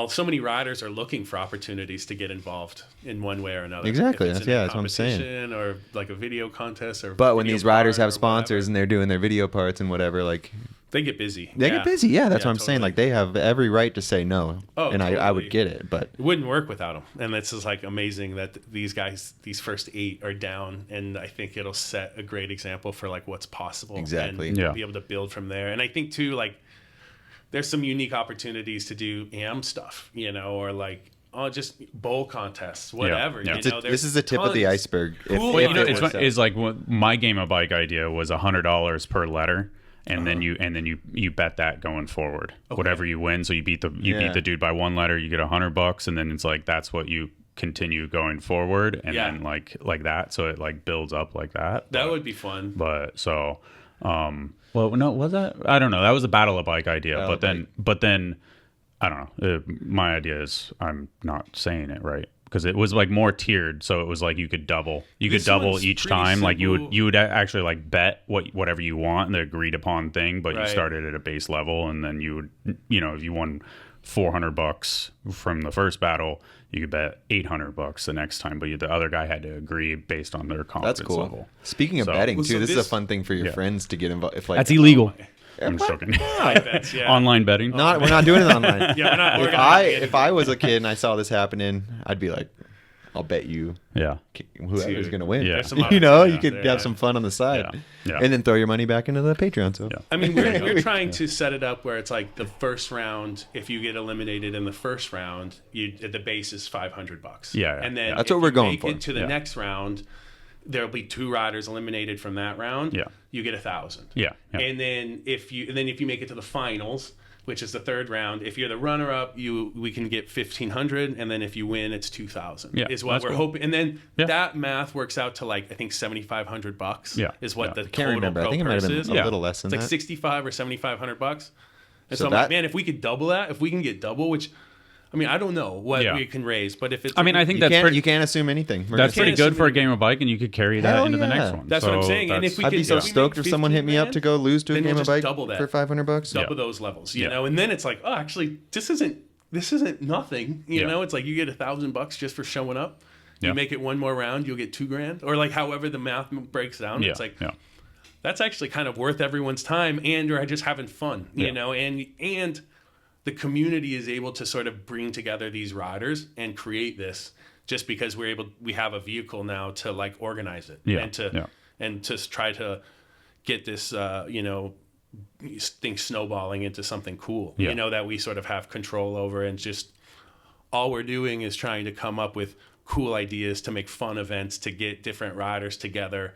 so many riders are looking for opportunities to get involved in one way or another. Exactly. If it's That's- in a yeah, that's what I'm saying. competition or like a video contest or But when video these riders part have or sponsors whatever, and they're doing their video parts and whatever, like they get busy. they get busy. Yeah, that's what I'm saying. totally. Like they have every right to say no, Oh, and I totally. would get it. But It wouldn't work without them. And it's just like amazing that these guys, these first 8 are down. And I think it'll set a great example for like what's possible. Exactly. And Yeah. be able to build from there. And I think too, like there's some unique opportunities to do AM stuff, or like, just bowl contests, whatever. Yeah. this is the tip of the tons. iceberg. Cool. Well, Yeah. it's fun, is like my game of bike idea was $100 per letter, and then you bet that going forward. Whatever you win, so you beat the dude by 1 letter, you get $100, and then it's like that's what you continue going forward, and Yeah. then like that, so it like builds up like that. That would be fun. But so, well, no, was that? I don't know. That was a battle of bike idea, Battle but then, I don't know. My idea is I'm not saying it right because it was like more tiered, so it was like you could double. You could This double one's each pretty time. Like simple. you would actually like bet whatever you want, the agreed upon thing, but you Right. started at a base level, and then you would, if you won $400 from the first battle, you could bet $800 the next time, but the other guy had to agree based on their confidence That's cool. level. Speaking of So- betting Well, too, so this is a this- fun thing for your friends to get involved. If like That's illegal. I'm just joking. Bets, yeah. Online betting. Not we're not doing it online. Yeah, we're not. We're If I was a kid and I saw this happening, I'd be like, I'll bet you Yeah. whoever's Dude, going to win. Yeah. there's some You know, odds you out could there, have yeah. some fun on the side, Yeah. Yeah. and then throw your money back into the Patreon. So Yeah. I mean, we're trying to set it up where it's like the first round. If you get eliminated in the first round, the base is $500. Yeah, yeah. And then That's if what we're you going make for. it to the Yeah. next round, there'll be 2 riders eliminated from that round. Yeah. You get 1,000. Yeah. Yeah. And then if you make it to the finals, which is the third round, if you're the runner up, we can get 1,500, and then if you win, it's 2,000. Yeah, Is what that's we're cool. hoping. And then Yeah. that math works out to like I think $7,500. Yeah, Is what yeah. the can't total remember. I pro think it might have purse been is. a little less than It's like that. 65 or $7,500. And So so I'm like, that- man, if we could double that, if we can get double, which I mean, I don't know what Yeah. we can raise, but if it's I mean, I think you that's can't pretty, you can't assume anything. We're that's gonna pretty can't good for a assume game of bike, and you could carry that Hell into the yeah. next one. That's what I'm So saying. And that's- if we I'd be could- so if we stoked make if someone hit me up 15 to go lose to a then game we'll of just bike double that. for $500. double those levels, you Yeah. know, and then it's like, oh, actually, this isn't nothing, you Yeah. know. It's like you get $1,000 just for showing up. You Yeah. make it one more round, you'll get $2,000, or like however the math breaks down. yeah, It's like yeah. that's actually kind of worth everyone's time, and you're just having fun, you Yeah. know, and the community is able to sort of bring together these riders and create this just because we have a vehicle now to like organize it Yeah, and to try to get this thing snowballing into something cool, Yeah. you know, that we sort of have control over, and just all we're doing is trying to come up with cool ideas to make fun events, to get different riders together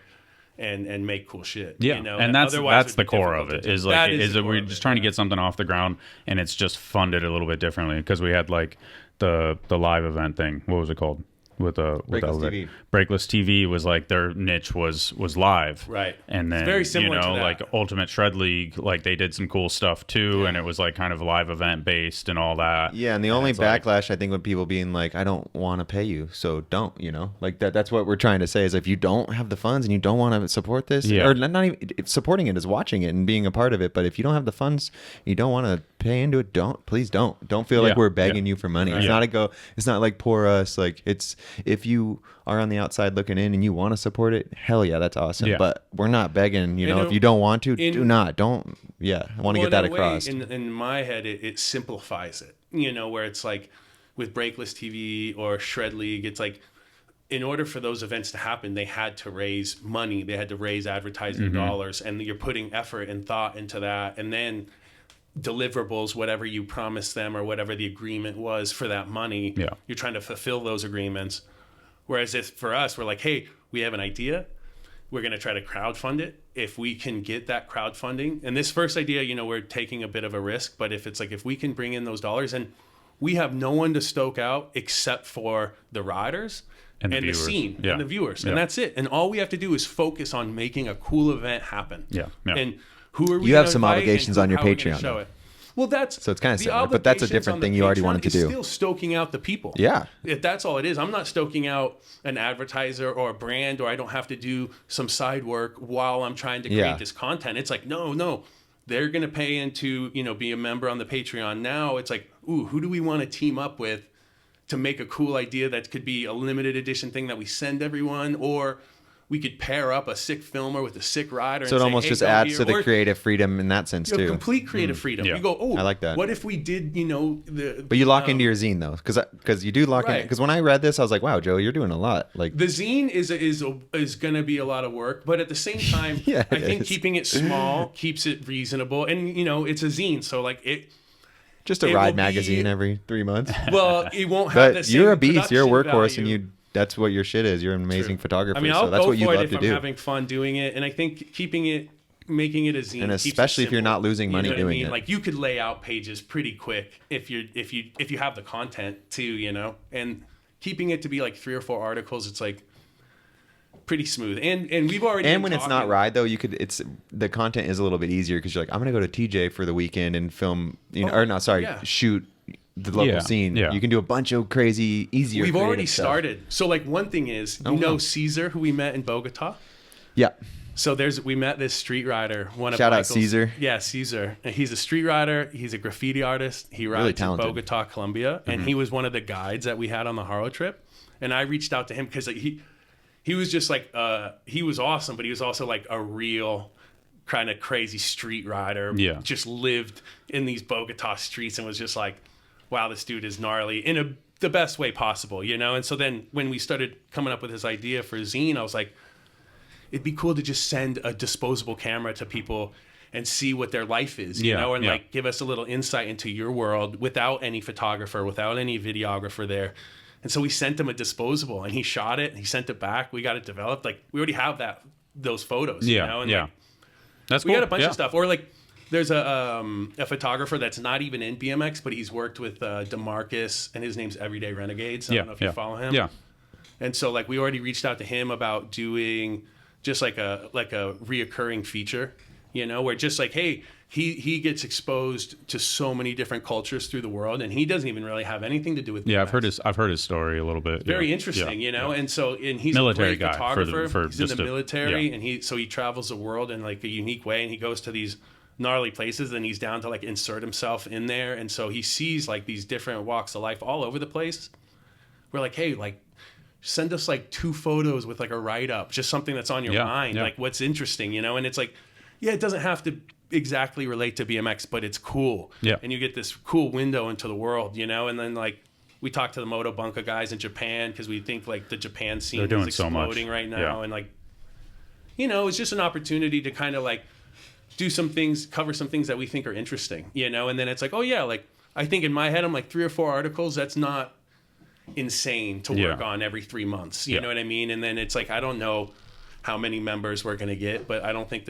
and make cool shit. Yeah, you know? and that's otherwise the it'd be core of difficult it. to Is do. like That is the that core we're of just it, trying to yeah. get something off the ground, and it's just funded a little bit differently because we had like the live event thing. What was it called? With Breakless Elevate. TV. Breakless TV was like their niche was live, Right. And then It's very similar to that. like Ultimate Shred League, like they did some cool stuff too, and it was like kind of live event based and all that. Yeah, and the only it's like- backlash I think with people being like, I don't want to pay you, so don't, you know, like that's what we're trying to say is if you don't have the funds and you don't want to support this, Yeah. or not even supporting it is watching it and being a part of it, but if you don't have the funds, you don't want to pay into it, please don't feel like Yeah, we're begging yeah. you for money. It's Yeah. it's not like poor us. Like it's, if you are on the outside looking in and you want to support it, hell yeah, that's awesome. Yeah. But we're not begging, you And know, if you don't want to, in- do not, don't. Yeah, I want to Well, get that in a way, across. in my head, it simplifies it, you know, where it's like with Breakless TV or Shred League, it's like in order for those events to happen, they had to raise money, they had to raise advertising Mm-hmm. dollars, and you're putting effort and thought into that, and then deliverables, whatever you promised them or whatever the agreement was for that money, Yeah. you're trying to fulfill those agreements. Whereas if for us, we're like, hey, we have an idea, we're going to try to crowdfund it. If we can get that crowdfunding, and this first idea, you know, we're taking a bit of a risk, but if it's like, if we can bring in those dollars, and we have no one to stoke out except for the riders And and the the viewers. scene Yeah. and the viewers, Yeah. and that's it. And all we have to do is focus on making a cool event happen. Yeah. Yeah. And who are we? You have gonna some invite obligations and on your how are we gonna Patreon, show though. it? Well, that's So it's kinda the similar, but that's a obligations different on the thing you already Patreon wanted to is do. Still stoking out the people. Yeah. If that's all it is, I'm not stoking out an advertiser or a brand, or I don't have to do some side work while I'm trying to create Yeah. this content. It's like, no, they're going to pay into, you know, be a member on the Patreon. Now it's like, ooh, who do we want to team up with to make a cool idea that could be a limited edition thing that we send everyone, or we could pair up a sick filmer with a sick rider. So and it say, almost hey, just go adds here. to the Or, creative freedom in that sense you know, too. complete creative freedom. Yeah. You go, oh, I like that. What if we did, you know, the But you lock into your zine though, because you do lock in. Right. Because when I read this, I was like, wow, Joe, you're doing a lot. Like the zine is going to be a lot of work, but at the same time, Yeah, I it think is. keeping it small keeps it reasonable, and you know, it's a zine, so like it. just a it will ride be- magazine every 3 months. Well, it won't have the But same you're a beast. You're a production workhorse, and value. that's what your shit is. You're an amazing photographer. I mean, I'll so that's go what you for it love if to I'm do. having fun doing it, and I think making it a zine, And keeps it especially if you're simple. not losing money You know what I doing mean? it. Like you could lay out pages pretty quick if you have the content too, you know, and keeping it to be like 3 or 4 articles, it's like pretty smooth. And we've already And been when it's not talking- ride though, the content is a little bit easier because you're like, I'm gonna go to TJ for the weekend and film, yeah. shoot the local Yeah, scene. yeah. You can do a bunch of crazy, easier. We've already creative stuff. started. So like one thing is, Oh, you know, wow. Caesar, who we met in Bogota. Yeah. So we met this street rider. Shout out Caesar. Yeah, Caesar. And he's a street rider. He's a graffiti artist. He rides in Bogota, Colombia, and he was one of the guides that we had on the Haro trip. And I reached out to him because he was just like he was awesome, but he was also like a real kind of crazy street rider. Yeah, just lived in these Bogota streets and was just like, wow, this dude is gnarly in the best way possible, you know. And so then when we started coming up with this idea for zine, I was like, it'd be cool to just send a disposable camera to people and see what their life is, you know, and like give us a little insight into your world without any photographer, without any videographer there. And so we sent him a disposable, and he shot it and he sent it back. We got it developed. Like we already have those photos, you know, and like, that's we cool. got a bunch of stuff. Or like there's a photographer that's not even in BMX, but he's worked with DeMarcus, and his name's Everyday Renegades. I don't know if you follow him. Yeah. And so like we already reached out to him about doing just like a reoccurring feature, you know, where just like, hey, he gets exposed to so many different cultures through the world, and he doesn't even really have anything to do with BMX. Yeah, I've heard his story a little bit. Very interesting, you know, and he's military a great guy photographer. He's in the military, and he travels the world in like a unique way, and he goes to these gnarly places, and he's down to like insert himself in there, and so he sees like these different walks of life all over the place. We're like, hey, like, send us like 2 photos with like a write-up, just something that's on your mind, like what's interesting, you know. And it's like, yeah, it doesn't have to exactly relate to BMX, but it's cool, and you get this cool window into the world, you know. And then like we talked to the Moto Bunka guys in Japan, because we think like the Japan scene is exploding right now, and like, you know, it's just an opportunity to kind of like do some things, cover some things that we think are interesting, you know. And then it's like, oh yeah, like I think in my head I'm like 3 or 4 articles. That's not insane to work on every 3 months, you know what I mean? And then it's like, I don't know how many members we're going to get, but I don't think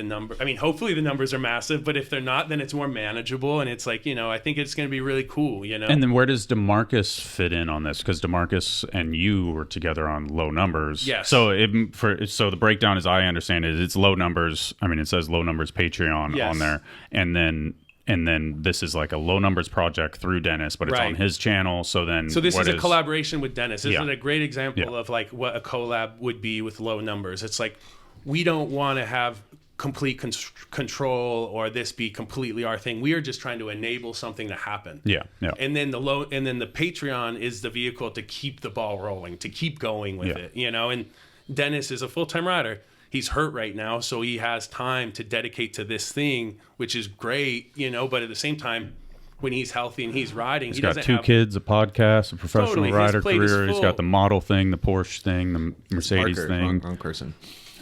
hopefully the numbers are massive, but if they're not, then it's more manageable. And it's like, you know, I think it's going to be really cool, you know. And then where does DeMarcus fit in on this? Because DeMarcus and you were together on low numbers. Yes. So the breakdown, as I understand it, it's low numbers. I mean, it says low numbers Patreon on there, and then this is like a low numbers project through Dennis, but it's on his channel. So this is a collaboration with Dennis. This is a great example of like what a collab would be with low numbers. It's like, we don't want to have complete control or this be completely our thing. We are just trying to enable something to happen. Yeah. And then the Patreon is the vehicle to keep the ball rolling, to keep going with it, you know. And Dennis is a full-time rider. He's hurt right now, so he has time to dedicate to this thing, which is great, you know. But at the same time, when he's healthy and he's riding, he's got 2 kids, a podcast, a professional rider career. He's got the model thing, the Porsche thing, the Mercedes thing. Wrong person.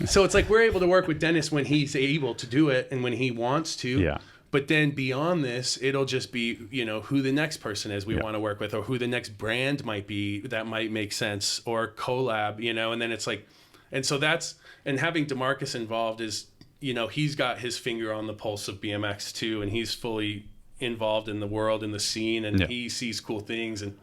So it's like we're able to work with Dennis when he's able to do it and when he wants to. Yeah. But then beyond this, it'll just be, you know, who the next person is we want to work with, or who the next brand might be that might make sense, or collab, you know. And then it's like, and so that's. And having DeMarcus involved is, you know, he's got his finger on the pulse of BMX too, and he's fully involved in the world and the scene, and he sees cool things, and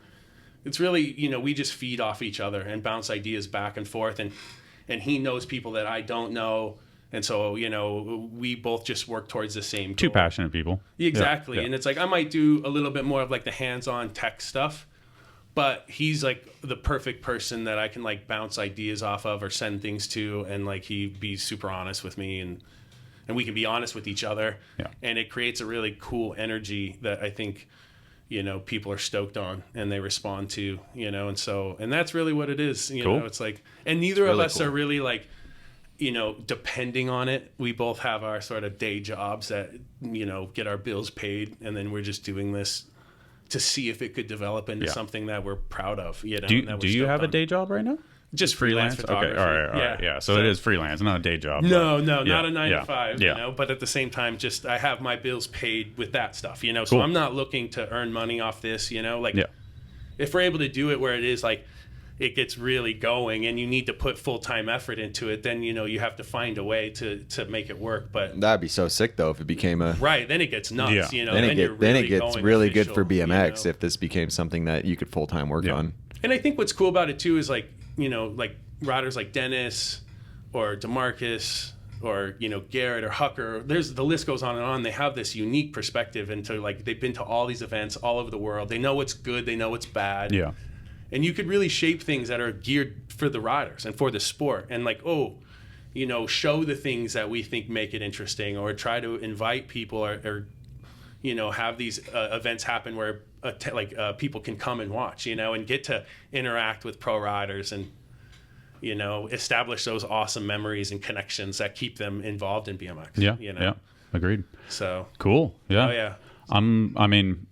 it's really, you know, we just feed off each other and bounce ideas back and forth, and he knows people that I don't know, and so, you know, we both just work towards the same goal. 2 passionate people. Exactly. And it's like I might do a little bit more of like the hands-on tech stuff, but he's like the perfect person that I can like bounce ideas off of or send things to, and like he'd be super honest with me, and we can be honest with each other. Yeah. And it creates a really cool energy that I think, you know, people are stoked on and they respond to, you know. And that's really what it is, you know. It's like, and neither of us are really like, you know, depending on it. We both have our sort of day jobs that, you know, get our bills paid, and then we're just doing this to see if it could develop into something that we're proud of. You know, do you have a day job right now? Just freelance photography. Okay, all right. Yeah, so it is freelance, not a day job. No, not a 9 to 5. You know, but at the same time, just I have my bills paid with that stuff. You know, so I'm not looking to earn money off this. You know, like if we're able to do it where it is like it gets really going and you need to put full-time effort into it, then, you know, you have to find a way to make it work. But that'd be so sick though if it became a then it gets nuts. You know, then it gets really good for BMX, you know? If this became something that you could full-time work on. And I think what's cool about it too is like, you know, like riders like Dennis or DeMarcus or, you know, Garrett or Hucker, the list goes on and on. They have this unique perspective into like, they've been to all these events all over the world. They know what's good, they know what's bad. Yeah. And you could really shape things that are geared for the riders and for the sport. And like, show the things that we think make it interesting, or try to invite people, or have these events happen where people can come and watch, and get to interact with pro riders, and establish those awesome memories and connections that keep them involved in BMX. Yeah, agreed. So cool. Yeah. Oh yeah. I'm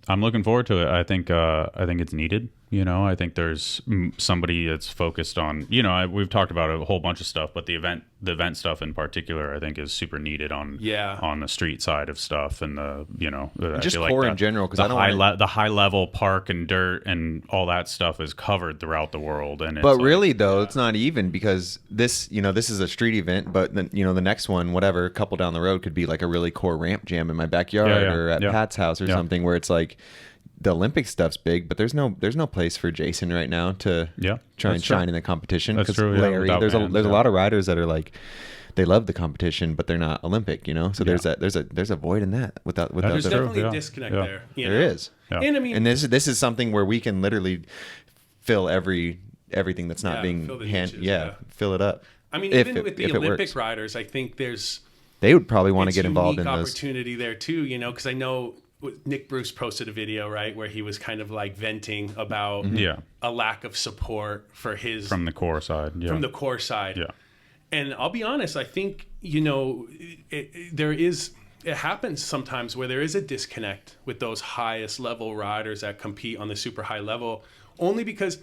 looking forward to it. I think it's needed. I think there's somebody that's focused on, we've talked about a whole bunch of stuff, but the event stuff in particular, I think is super needed on the street side of stuff, and just core in general, because the high level park and dirt and all that stuff is covered throughout the world. And but really though, it's not even, because this is a street event, but the next one, whatever, a couple down the road could be like a really core ramp jam in my backyard or at Pat's house or something, where it's like, the Olympic stuff's big, but there's no place for Jason right now to try and shine in the competition. That's true. Larry, there's a lot of riders that are like, they love the competition, but they're not Olympic. So there's a void in that. There's definitely a disconnect there. There is. Yeah. And this is something where we can literally fill everything that's not being fill it up. I mean, even with the Olympic riders, I think they would probably want to get involved in this opportunity there too. Because I know Nick Bruce posted a video, right, where he was kind of like venting about a lack of support for his from the core side. Yeah. And I'll be honest, I think it happens sometimes where there is a disconnect with those highest level riders that compete on the super high level, only because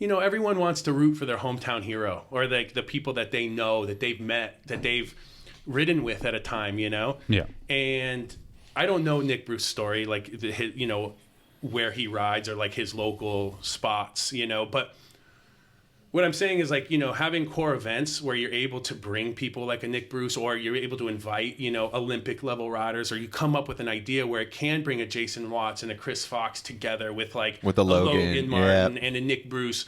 everyone wants to root for their hometown hero, or like the people that they know, that they've met, that they've ridden with at a time. And I don't know Nick Bruce's story, like where he rides, or like his local spots, but what I'm saying is, like, having core events where you're able to bring people like a Nick Bruce, or you're able to invite, Olympic level riders, or you come up with an idea where it can bring a Jason Watts and a Chris Fox together with a Logan Martin and a Nick Bruce.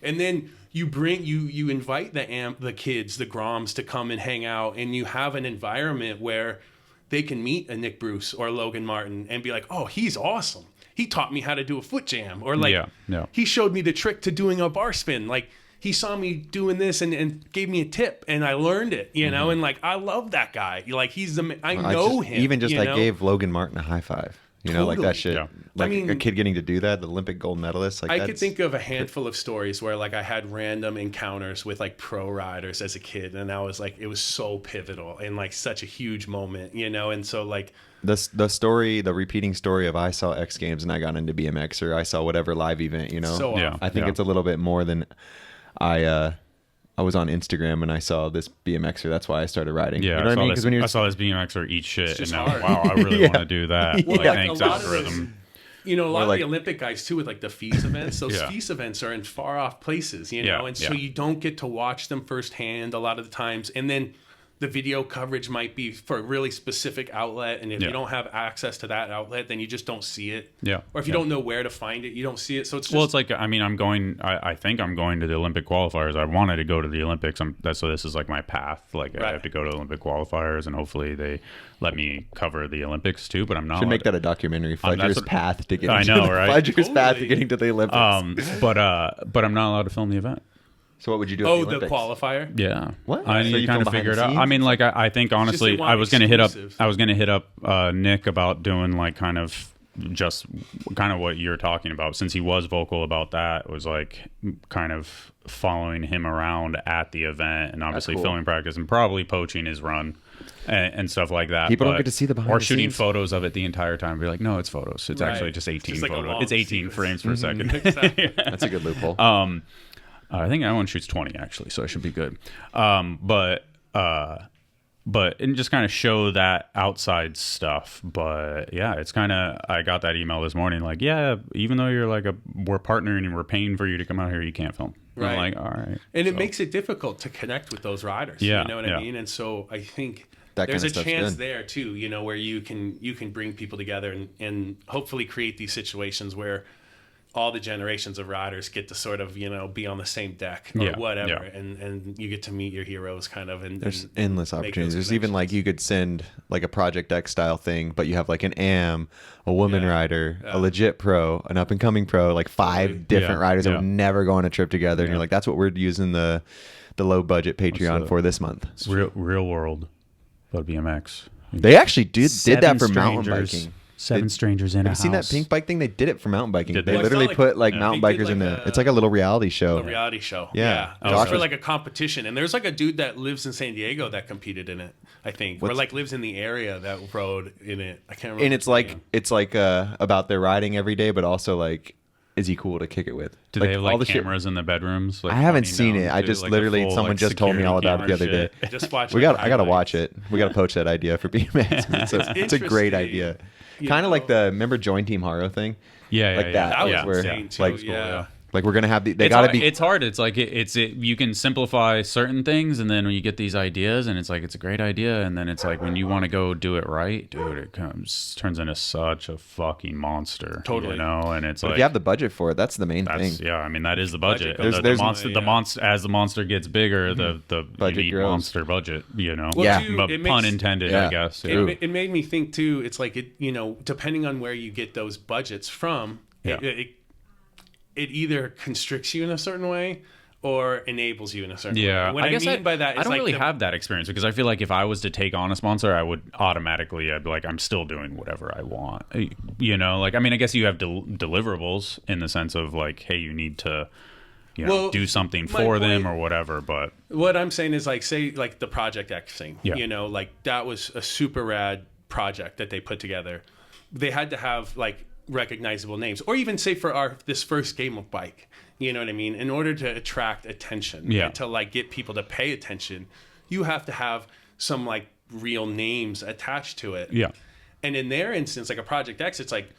And then you invite the kids, the Groms, to come and hang out, and you have an environment where they can meet a Nick Bruce or Logan Martin and be like, oh, he's awesome. He taught me how to do a foot jam. Or he showed me the trick to doing a bar spin. Like, he saw me doing this and gave me a tip, and I learned it, and like, I love that guy. Like, I know him. Even just I gave Logan Martin a high five. Like that shit. Yeah. Like, a kid getting to do that, the Olympic gold medalist. Like, I could think of a handful of stories where like I had random encounters with like pro riders as a kid, and it was so pivotal and like such a huge moment, and so like the repeating story of I saw X Games and I got into BMX, or I saw whatever live event, So I think it's a little bit more than I was on Instagram and I saw this BMXer. That's why I started riding. Yeah, you know what I mean? Because when I saw this BMXer eat shit, and now, wow, I really want to do that. Well, thanks, a lot algorithm. Of a lot of the Olympic guys too, with like the FIS events. Those FIS events are in far off places, and so you don't get to watch them firsthand a lot of the times. And then the video coverage might be for a really specific outlet, and if you don't have access to that outlet, then you just don't see it. Yeah. Or if you don't know where to find it, you don't see it. So it's just, well, it's like, I mean, I think I'm going to the Olympic qualifiers. I wanted to go to the Olympics. So this is like my path. Like, I have to go to Olympic qualifiers, and hopefully they let me cover the Olympics too. But I'm not. Should make that a documentary. Fledger's path to get. I know, right? Fledger's path to getting to the Olympics. But I'm not allowed to film the event. So what would you do? At the the Olympics? qualifier. Yeah. What? I need to kind of figure it out. I mean, like, I think honestly, I was gonna hit up Nick about doing like kind of what you're talking about, since he was vocal about that. It was like kind of following him around at the event, and obviously filming practice, and probably poaching his run and stuff like that. People don't get to see the behind or the shooting scenes. photos of it the entire time. Be like, no, it's photos. It's actually just 18 like photos. It's 18 frames per second. That's a good loophole. I think everyone shoots 20 actually, so I should be good. But and just kind of show that outside stuff. But yeah, it's kind of, I got that email this morning, like, yeah, even though you're like we're partnering and we're paying for you to come out here, you can't film. Right. I'm like, all right. And it makes it difficult to connect with those riders. Yeah, you know what I mean? And so I think there's a chance there too, where you can bring people together and hopefully create these situations where all the generations of riders get to sort of, be on the same deck or whatever. And you get to meet your heroes kind of. And There's and endless make opportunities. those There's even like you could send like a Project X style thing, but you have like an AM, a woman rider, a legit pro, an up and coming pro, like 5 different riders that would never go on a trip together. And you're like, that's what we're using the low budget Patreon for this month. Real world, BMX. They actually did that for mountain biking. 7 strangers in a house. Have you seen that pink bike thing? They did it for mountain biking. Did They they? Well, it's literally not put like- like mountain they did bikers in like it's like a little reality show. A reality show. Yeah. It was Josh for was- like a competition. And there's like a dude that lives in San Diego that competed in it, I think. Or like lives in the area that rode in it. I can't remember. And it's like about their riding every day, but also like, is he cool to kick it with? Do they have like the shit- cameras in the bedrooms? Like, I haven't pointing seen down it. I to, just like, literally the full, someone like, just told me all about it the other security day. camera shit? Just watch I got to highlights. watch it. We got to poach that idea for BMX. It's a great interesting. idea. You Kind of know. like the remember Join Team Haro thing. Yeah, Like that. That was Yeah. Where, insane too. like, yeah. Like we're gonna have they It's got to hard- be. It's hard. It's like you can simplify certain things, and then when you get these ideas, and it's like it's a great idea, and then it's like when you want to go do it right, dude, it turns into such a fucking monster. Totally. You know, and it's But like if you have the budget for it, that's the main thing. yeah. I mean, that is the budget. Budget goes There's- the monster. yeah. The monster as the monster gets bigger, the Budget you need grows. monster budget. You know, Well, Yeah. too, But it pun makes- intended, Yeah. I guess. True. It made me think too. It's like depending on where you get those budgets from, Yeah. it either constricts you in a certain way or enables you in a certain way. Yeah, What I guess mean by that I is don't like really the- have that experience because I feel like if I was to take on a sponsor, I would automatically, I'd be like, I'm still doing whatever I want. You know, like I mean, I guess you have deliverables in the sense of like, hey, you need to, Well, do something my for them point- or whatever. But What I'm saying is like, say like the Project X thing, Yeah. like that was a super rad project that they put together. They had to have like recognizable names, or even say for this first game of bike, you know what I mean? In order to attract attention, Yeah. and to like get people to pay attention, you have to have some like real names attached to it. yeah, And in their instance, like a Project X, it's like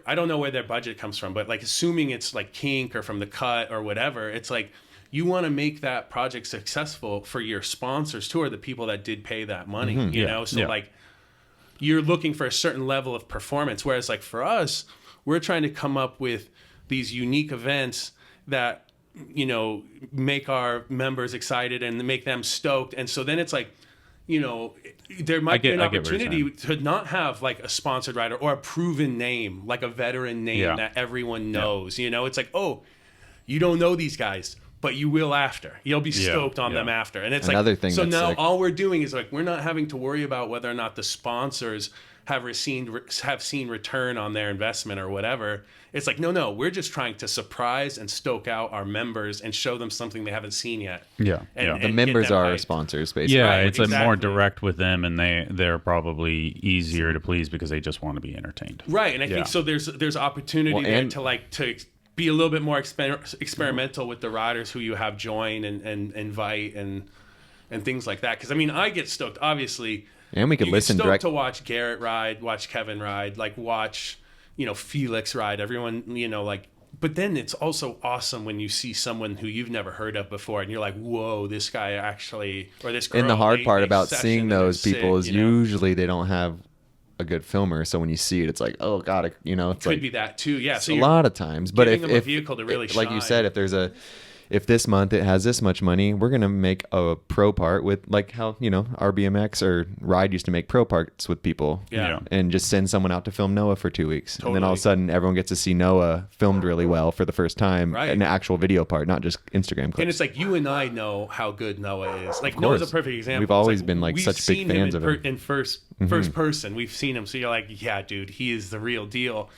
I don't know where their budget comes from, but like assuming it's like Kink or from the Cut or whatever, it's like you want to make that project successful for your sponsors too, or the people that did pay that money, you know? So yeah. like you're looking for a certain level of performance. Whereas like for us, we're trying to come up with these unique events that, make our members excited and make them stoked. And so then it's like, there might be an I get what you're opportunity to not have like a sponsored rider or a proven name, like a veteran name Yeah. that everyone knows. It's like, oh, you don't know these guys, but you will after. You'll be stoked on them after. And it's Another like, thing so that's now like- all we're doing is like, we're not having to worry about whether or not the sponsors have seen return on their investment or whatever. It's like, no, we're just trying to surprise and stoke out our members and show them something they haven't seen yet. yeah, And- yeah. and The get members them are our hyped. sponsors, basically. Yeah, Right, it's a more exactly. direct with them, and they're probably easier to please because they just want to be entertained. Right, and I Yeah. think so. There's opportunity Well, there and- to be a little bit more experimental with the riders who you have join and invite and things like that. Because I mean, I get stoked. Obviously, And we could you listen get stoked direct. to watch Garrett ride, watch Kevin ride, like watch Felix ride. Everyone like. But then it's also awesome when you see someone who you've never heard of before, and you're like, "Whoa, this guy actually," or this girl. And the hard they- part they about session seeing and they're those people sick, is usually they don't have a good filmer. So when you see it, it's like, oh god, it's could like be that too. Yeah, so a you're lot of times. But giving if, them a if vehicle to really like you shine. said, if this month it has this much money, we're gonna make a pro part with like how RBMX or Ride used to make pro parts with people. Yeah. And just send someone out to film Noah for 2 weeks, and then all of a Totally. sudden everyone gets to see Noah filmed really well for the first time, Right. an actual video part, not just Instagram clips. And it's like you and I know how good Noah is. Like Noah's a course. perfect example. We've It's always been, like, we've such big seen fans in of him. in first person. We've seen him, so you're like, yeah, dude, he is the real deal.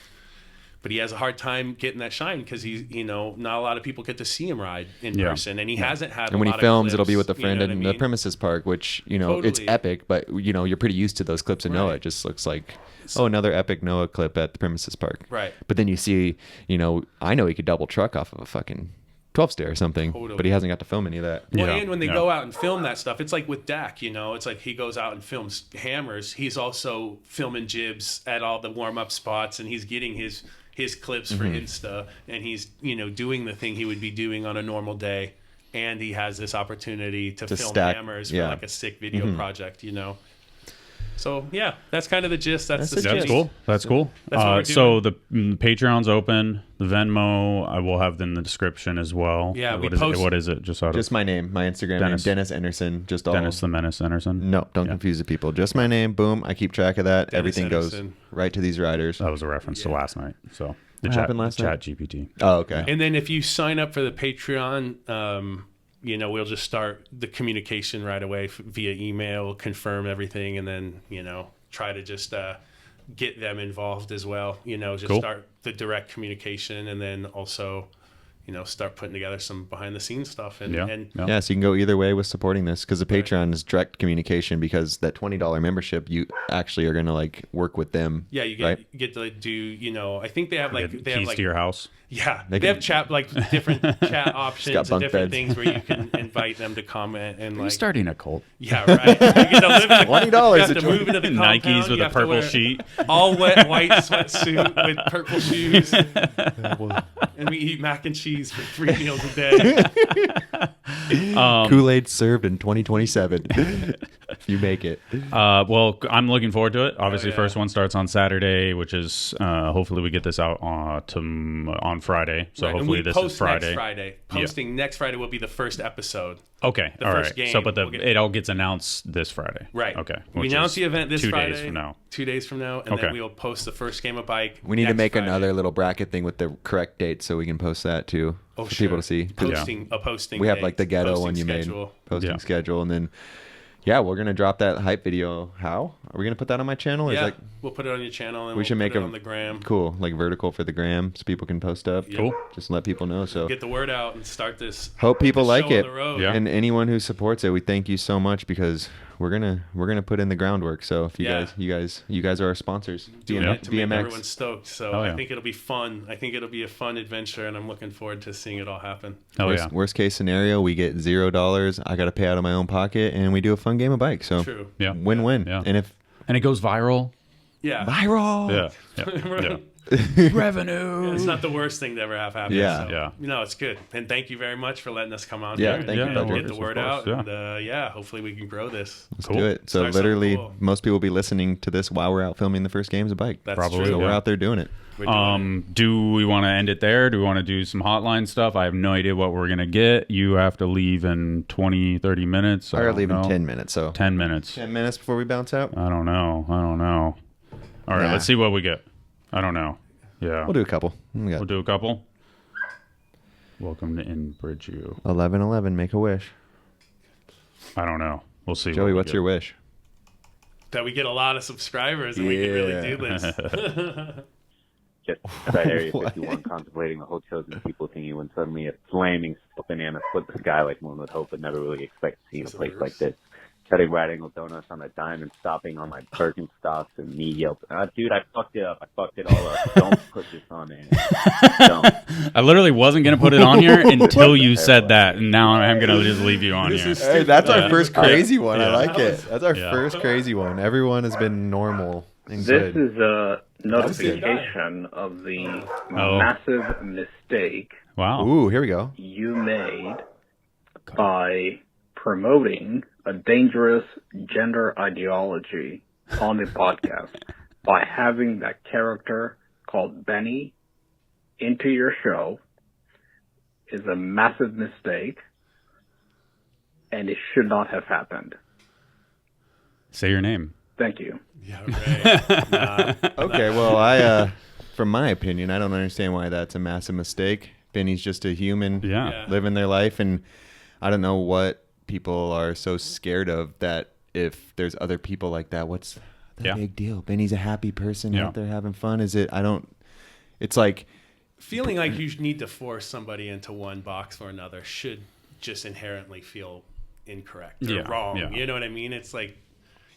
But he has a hard time getting that shine because he's, not a lot of people get to see him ride in Yeah. person, and he hasn't had. And when a he lot of films, clips, it'll be with a you friend know what in I the mean? premises park, which it's Totally. epic. But you're pretty used to those clips of Noah. Right. It just looks like another epic Noah clip at the premises park. Right. But then you see, I know he could double truck off of a fucking 12 stair or something, Totally. but he hasn't got to film any of that. Well, Yeah, and when they yeah. go out and film that stuff, it's like with Dak, it's like he goes out and films hammers. He's also filming jibs at all the warm up spots, and he's getting his clips for Insta, and he's doing the thing he would be doing on a normal day, and he has this opportunity to film stack, hammers yeah. for like a sick video project. So yeah, that's kind of the gist. That's the the That's gist. cool. That's cool. That's what we're So the Patreon's open. The Venmo I will have in the description as well. Yeah, we what is post- it? What is it? Just out of Just my name, my Instagram Dennis. name, Dennis Enarson. Just all. Dennis the Menace Enarson. No, don't confuse the people. Just my name. Boom. I keep track of that. Dennis Everything goes Enarson. right to these riders. That was a reference to last night. So the What happened last chat night? GPT. Oh, okay. And then if you sign up for the Patreon, we'll just start the communication right away via email, confirm everything, and then, try to just get them involved as well. Just Cool. start the direct communication, and then also, start putting together some behind the scenes stuff. And Yeah, so you can go either way with supporting this because the Patreon is direct communication because that $20 membership, you actually are going to like work with them. yeah, you get to do, I think they have Keys to your house. Yeah, They they can- have chat different chat options and bunk different beds. things where you can invite them to comment and Are you starting a cult? yeah, right. You get to live in the, $20 you have a to joint. move into the compound. Nikes with you a have to purple wear sheet. all wet white sweatsuit with purple shoes, and we eat mac and cheese for 3 meals a day. Kool-Aid served in 2027. If you make it. Well, I'm looking forward to it. Obviously, yeah. first one starts on Saturday, which is hopefully we get this out on Friday. So Right, and hopefully we this post is Friday. Next Friday. Posting next Friday will be the first episode. Okay, The all first right. game So, but will get- it all gets announced this Friday. Right. Okay. We which announce is the event this 2 Friday. days from now. 2 days from now, and Okay. then we'll post the first game of bike. We need to next make Friday. another little bracket thing with the correct date so we can post that too for people to see. Posting. We have date, like the ghetto posting one you schedule. made, posting Yeah. schedule, and then we're gonna drop that hype video. How are we gonna put that on my channel? Or Yeah, is that we'll put it on your channel, and we we'll should make put it a on the gram. cool like vertical for the gram so people can post up? Yep. Cool. Just let people know. So Get the word out and start this. hope people this like show on it, the road. Yeah. and anyone who supports it, we thank you so much because we're gonna put in the groundwork. So if Yeah. you guys are our sponsors. Doing it to make everyone BMX. stoked. So Oh, I yeah. think it'll be fun. I think it'll be a fun adventure, and I'm looking forward to seeing it all happen. Oh worst, yeah. worst case scenario, we get $0. I got to pay out of my own pocket, and we do a fun game of bike. So True. Yeah. win-win. Yeah. And if And it goes viral. Yeah. viral, Yeah. Revenue. It's not the worst thing to ever have happen. Yeah. So, Yeah. It's good. And thank you very much for letting us come on Yeah, here. thank you, and Patrick. get the Of word course, out. yeah. And hopefully we can grow this. Let's Cool. do it. So Start something literally, cool. most people will be listening to this while we're out filming the first games of bike. That's Probably, true. So we're out there doing it. We're doing it. Do we want to end it there? Do we want to do some hotline stuff? I have no idea what we're going to get. You have to leave in 20, 30 minutes. I don't gotta leave in know. 10 minutes. So 10 minutes. 10 minutes before we bounce out. I don't know. All right, Nah. let's see what we get. I don't know. Yeah. We'll do a couple. We got We'll do a couple. Welcome to Inbridge U. 11:11. Make a wish. I don't know. We'll see. Joey, what's your wish? That we get a lot of subscribers and we can really do Yeah. this. Just that Area What? 51 contemplating the hotels and people thinking when suddenly a flaming banana split the sky like one would hope, but never really expect to see in a place like this. Cutting right angle donuts on a dime and stopping on my Birkenstocks and me yelp, dude, I fucked it up. I fucked it all up. Don't put this on there. Don't. I literally wasn't going to put it on here until you said that, and now I'm going to just leave you on This here. is Hey, that's Yeah. our first crazy one. I Yeah. like it. That's our Yeah. first crazy one. Everyone has been normal and This good. is a notification of the Oh. massive mistake Wow. Ooh, here we go. you made by promoting a dangerous gender ideology on the podcast by having that character called Benny into your show is a massive mistake, and it should not have happened. Say your name. Thank you. Yeah, right. Nah. Okay, well, from my opinion, I don't understand why that's a massive mistake. Benny's just a human Yeah. Yeah. living their life, and I don't know what people are so scared of that if there's other people like that, what's the Yeah. big deal? Benny's a happy person Yeah. out there having fun. It's like, Feeling like you need to force somebody into one box or another should just inherently feel incorrect or Yeah, wrong. yeah. You know what I mean? It's like,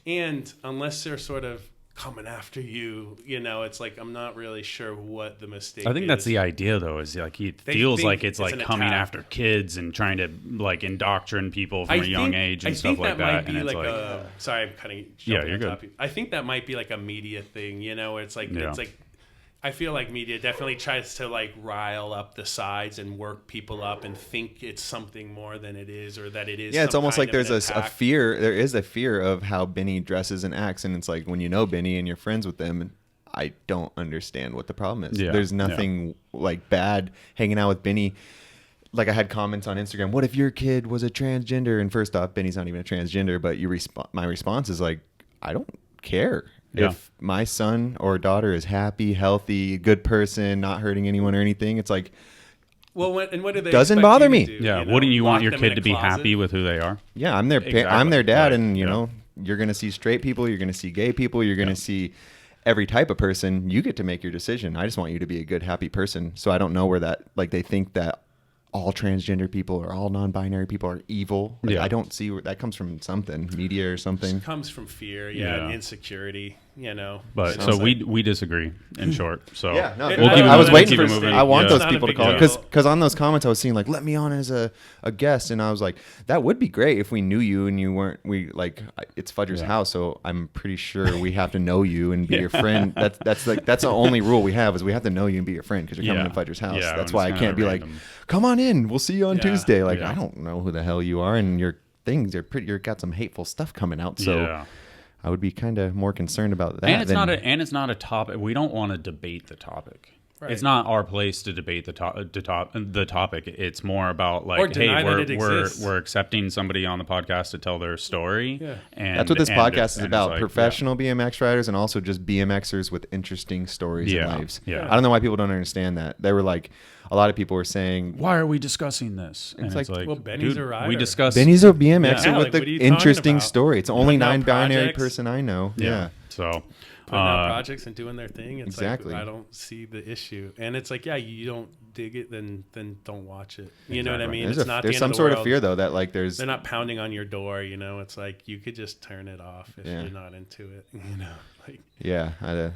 and unless they're sort of coming after you, it's like I'm not really sure what the mistake I think that's is. the idea, though, is like he They feels think like it's it's like an coming attack. after kids and trying to like indoctrinate people from a young age and stuff like that. Might And be it's like like, a, sorry, I'm cutting. Yeah, jumping you're on good. top of you. I think that might be like a media thing. It's like Yeah. it's like I feel like media definitely tries to like rile up the sides and work people up and think it's something more than it is, or that it is. Yeah, it's almost like there's a attack. fear. There is a fear of how Benny dresses and acts, and it's like when you know Benny and you're friends with them, I don't understand what the problem is. Yeah, There's nothing like bad hanging out with Benny. Like I had comments on Instagram. What if your kid was a transgender? And first off, Benny's not even a transgender. But my response is like, I don't care. Yeah. If my son or daughter is happy, healthy, good person, not hurting anyone or anything, it's like, well, what do they doesn't expect bother you me. to do, Yeah, you know? wouldn't you want Lock your them in kid a to be closet? happy with who they are? yeah, I'm their Exactly. I'm their dad, Right. and you Yeah. know, you're gonna see straight people, you're gonna see gay people, you're gonna see every type of person. You get to make your decision. I just want you to be a good, happy person. So I don't know where that, like, they think that all transgender people or all non-binary people are evil. Like, Yeah. I don't see where that comes from. Something media or something. It comes from fear, Yeah. and insecurity, you know. But It's so like- we disagree in short. So Yeah, no, It- we'll keep I was it- waiting we'll for. keep it moving. I want Yeah. those It's not a people to big call deal. because on those comments I was seeing like, let me on as a guest, and I was like, that would be great if we knew you and you weren't. It's Fudger's Yeah. house, so I'm pretty sure we have to know you and be your friend. That's the only rule we have is we have to know you and be your friend because you're coming Yeah. to Fudger's house. Yeah, That's when why I it's can't be kinda like, random. come on in, we'll see you on Yeah. Tuesday. Like Yeah. I don't know who the hell you are, and your things are pretty. You've got some hateful stuff coming out, so. Yeah. I would be kind of more concerned about that. And it's than, not a topic. We don't want to debate the topic. Right. It's not our place to debate the topic. It's more about Or like, hey, deny that it exists. we're accepting somebody on the podcast to tell their story. Yeah. And That's what this and- podcast is and it's about. like, Professional BMX riders and also just BMXers with interesting stories Yeah, and lives. yeah. I don't know why people don't understand that. They were like, a lot of people were saying, Why are we discussing this? And It's it's like, like, well, Benny's dude, a rider. we discuss. Benny's a BMXer Yeah, with like, what are the you talking interesting about? story. It's the only Putting out non-binary projects. person I know. Yeah. So putting out projects and doing their thing. It's Exactly. like I don't see the issue, and it's like, yeah, you don't dig it, then don't watch it. You know what I mean? There's, It's not there's the some end of the sort of world. fear though that like there's They're not pounding on your door. You know, it's like you could just turn it off if Yeah. you're not into it. You know, like the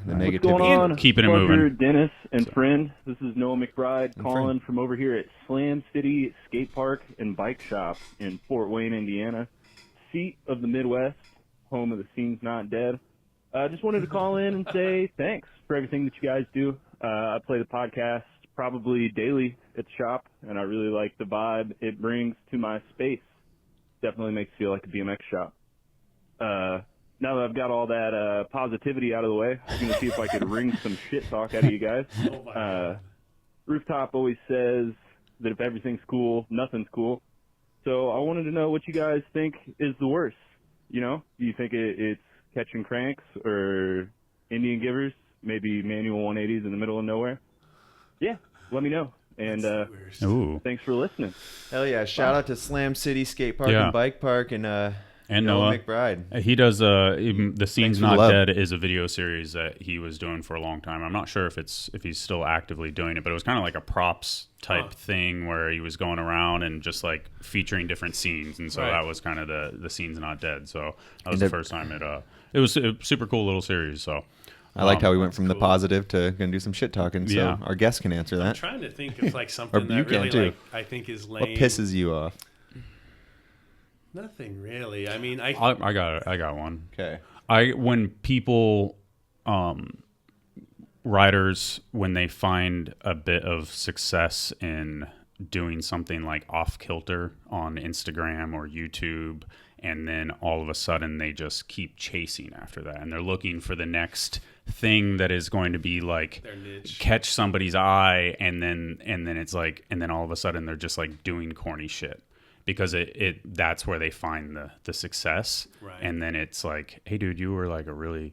What's negativity. going on? Keeping it Fudger, moving. Dennis and friend. This is Noah McBride And calling friend. from over here at Slam City Skate Park and Bike Shop in Fort Wayne, Indiana. Seat of the Midwest, home of the Scene's Not Dead. I just wanted to call in and say thanks for everything that you guys do. I play the podcast probably daily at the shop, and I really like the vibe it brings to my space. Definitely makes it feel like a BMX shop. Now that I've got all that positivity out of the way, I'm going to see if I could wring some shit talk out of you guys. oh my God. Rooftop always says that if everything's cool, nothing's cool. So I wanted to know what you guys think is the worst. You know, do you think it's catching cranks or Indian givers, maybe manual 180s in the middle of nowhere? Yeah, let me know. And Ooh. thanks for listening. Hell yeah! Shout out to Slam City Skate Park Yeah. and Bike Park and Noah McBride. He does even the Scene's Thanks for the Not love. Dead is a video series that he was doing for a long time. I'm not sure if he's still actively doing it, but it was kind of like a props type thing where he was going around and just like featuring different scenes, and so Right. that was kind of the Scene's Not Dead. So that was And the first time it was a super cool little series. So I liked how we went from the cool. positive to gonna do some shit talking. So Yeah. our guests can answer I'm that. trying to think of like something you that can really too. like I think is lame. What pisses you off? Nothing really. I mean, I I got one. Okay. When people writers, when they find a bit of success in doing something like off kilter on Instagram or YouTube, and then all of a sudden they just keep chasing after that, and they're looking for the next thing that is going to be like their niche. catch somebody's eye, and then it's like, and then all of a sudden they're just like doing corny shit because it that's where they find the success. Right. And then it's like, hey dude, you were like a really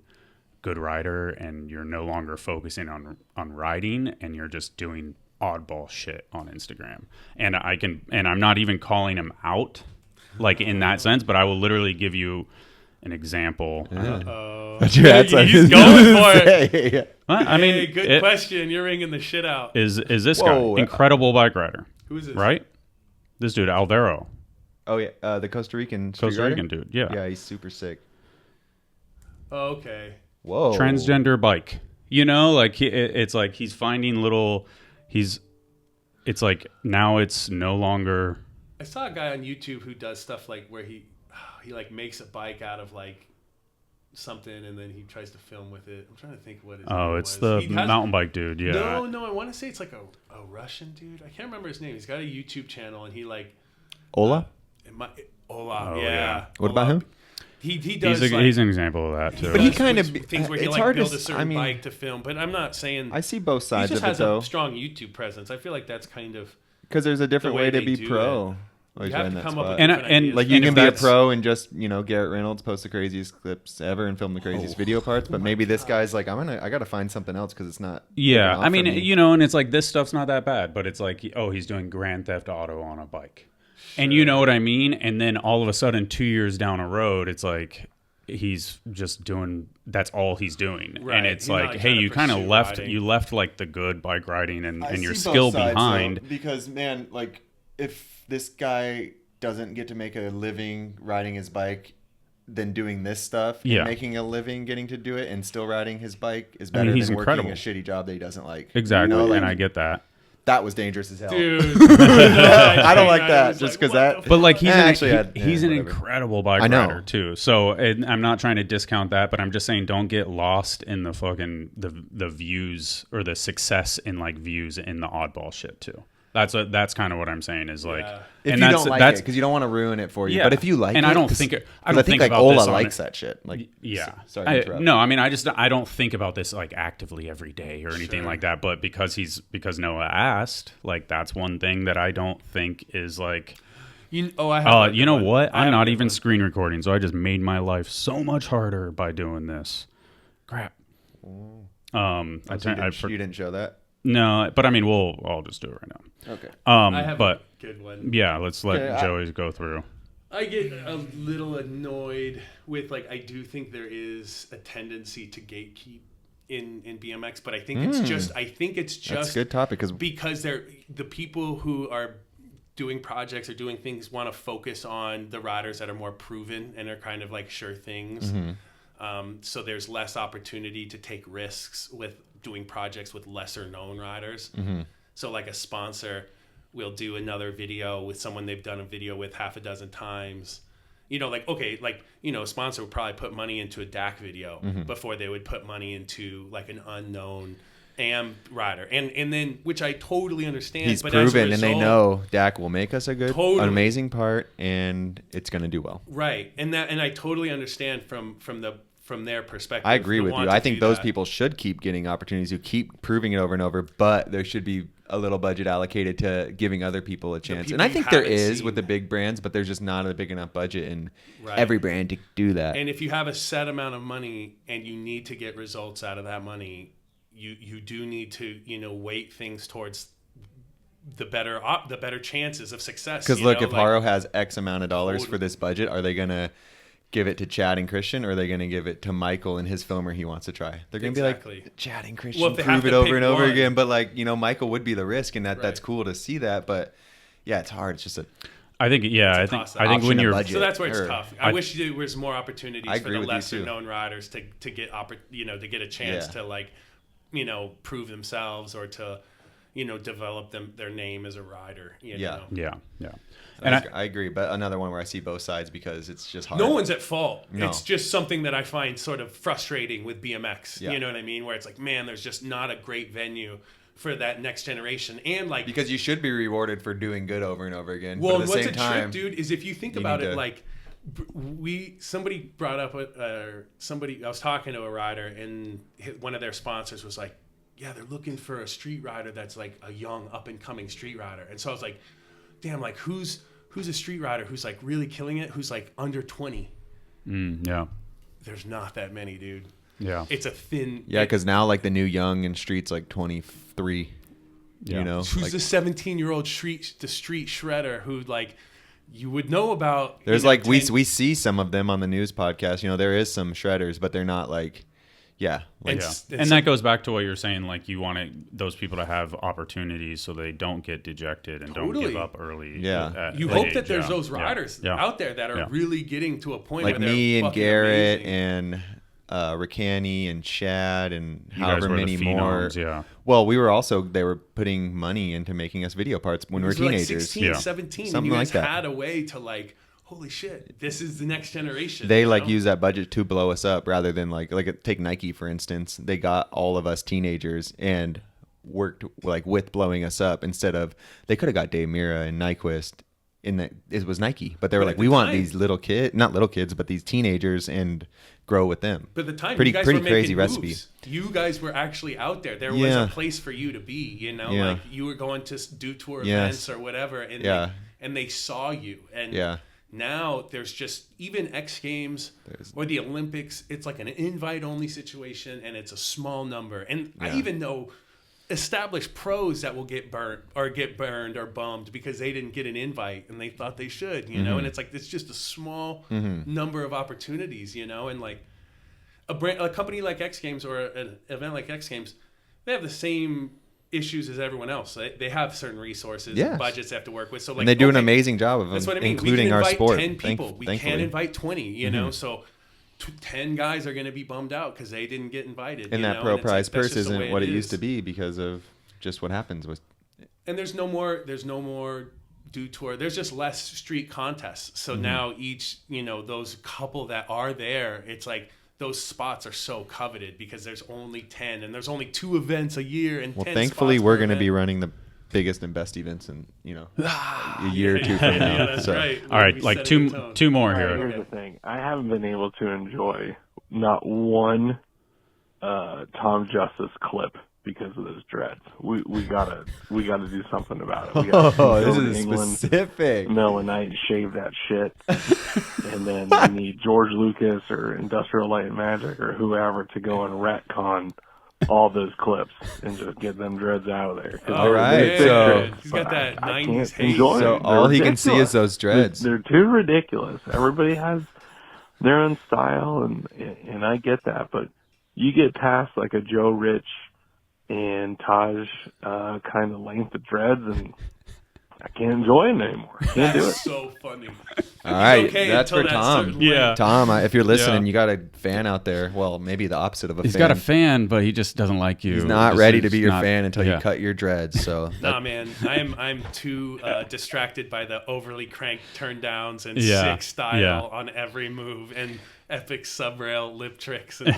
good writer and you're no longer focusing on writing, and you're just doing oddball shit on Instagram. And I'm not even calling him out like in that sense, but I will literally give you an example. He's He's going for it. I mean, Hey, good question. You're ringing the shit out. is this Whoa. guy incredible bike rider, Who is this? right? This dude Alvaro, Oh yeah, the Costa Rican street Costa rider? Rican dude. Yeah. Yeah, he's super sick. Oh, okay. Whoa. Transgender bike. You know, like it's like he's finding little. It's like now it's no longer. I saw a guy on YouTube who does stuff like where he like makes a bike out of like something, and then he tries to film with it. I'm trying to think what his Oh, name it's was. the mountain bike dude. Yeah. No, I want to say it's like a Russian dude. I can't remember his name. He's got a YouTube channel, and he like Ola? Ola. Oh, Yeah. yeah. What about him? He does. He's an example of that too. But he kind of things where he it's like hard build to, a certain bike to film. But I'm not saying I see both he sides just of it has though, a strong YouTube presence. I feel like that's kind of because there's a different way way to they be do pro. You Always have right in to that come up spot. with And- different and, ideas. Like you And can if be a that's- pro and just Garrett Reynolds post the craziest clips ever and film the craziest video parts, but maybe this guy's like I gotta find something else because it's not. Yeah, taking off I mean, for me. you know, and it's like this stuff's not that bad, but it's like, oh, he's doing Grand Theft Auto on a bike, and you know what I mean. And then all of a sudden, 2 years down the road, it's like he's just doing that's all he's doing, Right. and it's He's not, like, like, hey, trying to you kind of pursue left riding. like the good bike riding and your see both skill sides, behind. though, because man, like if this guy doesn't get to make a living riding his bike, then doing this stuff, Yeah. and making a living getting to do it, and still riding his bike is I better mean, he's than incredible. working a shitty job that he doesn't like. Exactly, You know, like, and I get that. that was dangerous as hell. Dude, I don't like that was just like, because what that. the But like he's actually, he's an whatever. incredible bike I know. rider too. So and I'm not trying to discount that, but I'm just saying don't get lost in the fucking the views or the success in like views in the oddball shit too. That's kind of what I'm saying is like, Yeah. If and you that's don't like that's it, because you don't want to ruin it for you. Yeah. But if you like And it, I don't 'cause- think it- I 'cause don't think think like about Ola this on likes it. that shit. Like, yeah. sorry to interrupt. No, I mean I don't think about this like actively every day or anything like that. But because Noah asked, like that's one thing that I don't think is like. I have You know what? I I'm have not a even good one. screen recording, so I just made my life so much harder by doing this. Crap. I You didn't show that. no, but I mean, I'll just do it right now. Okay. I have But a good one. yeah, let's let Okay, Joey go through. I get a little annoyed with like I do think there is a tendency to gatekeep in BMX, but I think it's just That's a good topic because they're the people who are doing projects or doing things want to focus on the riders that are more proven and are kind of like sure things. So there's less opportunity to take risks with doing projects with lesser known riders. So like a sponsor will do another video with someone they've done a video with half a dozen times. You know, like, okay, like, you know, a sponsor would probably put money into a DAC video before they would put money into like an unknown AM rider. And then, which I totally understand. He's but as a proven, and they result- know Dak will make us a good, Totally. an amazing part, and it's going to do well. Right. And I totally understand from their perspective. I agree to with want you. to I think do those that. people should keep getting opportunities, who keep proving it over and over, but there should be a little budget allocated to giving other people a chance. people And I you think there haven't is seen. with the big brands, but there's just not a big enough budget in Right. every brand to do that. And if you have a set amount of money and you need to get results out of that money, you do need to, you know, weight things towards the better chances of success. Because you look, know, if like- Haro has X amount of dollars for Totally. this budget, are they going to give it to Chad and Christian, or are they going to give it to Michael and his filmer he wants to try? They're going to Exactly. be like, Chad and Christian, Well, if they have prove it to over pick and over one. again. But like, you know, Michael would be the risk, and that's Right. cool to see that. But yeah, it's hard. It's just a I think, yeah, I think toss-up. when Option of you're budget. So that's where it's Or- tough. I wish there was more opportunities I for agree the with you, lesser too. known riders to get to get a chance Yeah. to like, you know, prove themselves or to, you know, develop their name as a rider. You Yeah. know? yeah. And I agree, but another one where I see both sides because it's just hard. No one's at fault. No. It's just something that I find sort of frustrating with BMX. Yeah. You know what I mean? Where it's like, man, there's just not a great venue for that next generation. And like, because you should be rewarded for doing good over and over again. well, but at the what's same a time, trip, dude, is if you think you about need it, to- like somebody brought up I was talking to a rider and one of their sponsors was like, yeah, they're looking for a street rider that's like a young up and coming street rider. And so I was like, damn, like who's a street rider who's like really killing it, who's like under 20? yeah, There's not that many, dude. yeah. It's a thin. yeah, because now like the new young in streets like 23. Yeah. You know, Who's like, the 17-year-old street shredder who like you would know about? there's you know, like we 10 we see some of them on the news podcast. You know, there is some shredders, but they're not like, yeah, like And Yeah. s- And that goes back to what you're saying, like you want those people to have opportunities so they don't get dejected and don't Totally. give up early. Yeah. at You late hope age. that there's Yeah. those Yeah. riders Yeah. out there that are Yeah. really getting to a point like where they're me and fucking Garrett amazing. and Ricani and Chad and You guys however were the many more. phenoms, yeah. Well, we were also, they were putting money into making us video parts when we were It was like teenagers. 16, Yeah. 17, Something and you like guys that. had a way to like holy shit, this is the next generation. They you like know? use that budget to blow us up rather than like take Nike for instance. They got all of us teenagers and worked like with blowing us up instead of they could have got Dave Mira and Nyquist in that it was Nike, but they were But like, at we the want time- these not little kids, but these teenagers and grow with them. But at the time, pretty you guys pretty were crazy making recipe. moves. You guys were actually out there. There was Yeah. a place for you to be. You know, Yeah. like you were going to do tour Yes. events or whatever, and Yeah. they saw you. And Yeah. now there's just even X Games or the Olympics. It's like an invite only situation, and it's a small number. And I Yeah. even know established pros that will get burnt or get burned or bummed because they didn't get an invite and they thought they should, you know. And it's like it's just a small number of opportunities, you know. And like a company like X Games or an event like X Games, they have the same issues as everyone else. They have certain resources, Yes. and budgets they have to work with. So like And they do an okay, amazing job of that's what I mean. including we can our invite sport. 10 people. We thankfully. can't invite 20, you know. So 10 guys are going to be bummed out because they didn't get invited. And you that know? pro And it's prize like, that's purse just the isn't way what it is. used to be because of just what happens with. And there's no more do tour. There's just less street contests. So now each, you know, those couple that are there, it's like those spots are so coveted because there's only 10 and there's only 2 events a year and Well, 10 thankfully spots we're per going to be event. running the biggest and best events in a year or two from now. Yeah, that's so. right. All right, We like set two the tone. two more All right, here. here's the thing. I haven't been able to enjoy not one Tom Justice clip because of those dreads. We gotta do something about it. We gotta Oh, go this to is England specific. middle of the night and shave that shit. And then we need George Lucas or Industrial Light and Magic or whoever to go and retcon all those clips and just get them dreads out of there. 'Cause Oh, All right, man. so- He's got that I 90s can't hate. enjoy So it. all They're he can see ridiculous. is those dreads. They're too ridiculous. Everybody has their own style, and I get that, but you get past like a Joe Rich and Taj kind of length of dreads, and I can't enjoy it anymore. I can't do it. That's so funny. All right, Okay that's until for that Tom. certain Yeah. length. Tom, if you're listening, Yeah. you got a fan out there. Well, maybe the opposite of a He's fan. got a fan, but he just doesn't like you. He's not Just- ready to he's be your not- fan until yeah. you cut your dreads. So Nah, man, I'm too distracted by the overly cranked turn downs and Yeah, sick style yeah. on every move and epic subrail lip tricks and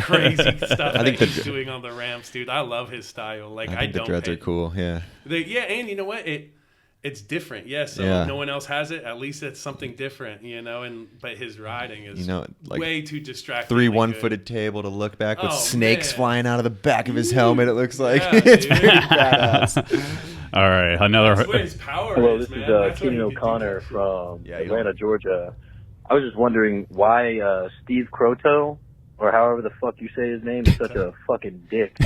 crazy stuff I think that the- he's doing on the ramps, dude. I love his style. Like I think the don't dreads pay- are cool. Yeah. Yeah, and you know what? It's different. Yeah, so Yeah. no one else has it. At least it's something different, you know. But his riding is Like way too distracting. 3 one-footed table to look back with Oh, snakes man. flying out of the back of his helmet. It looks like Yeah, it's dude. pretty badass. All right, another. That's where his power Hello, is, this man. is That's what Keenan he can do. O'Connor from Yeah, you Atlanta, Georgia. I was just wondering why Steve Croto, or however the fuck you say his name, is such a fucking dick.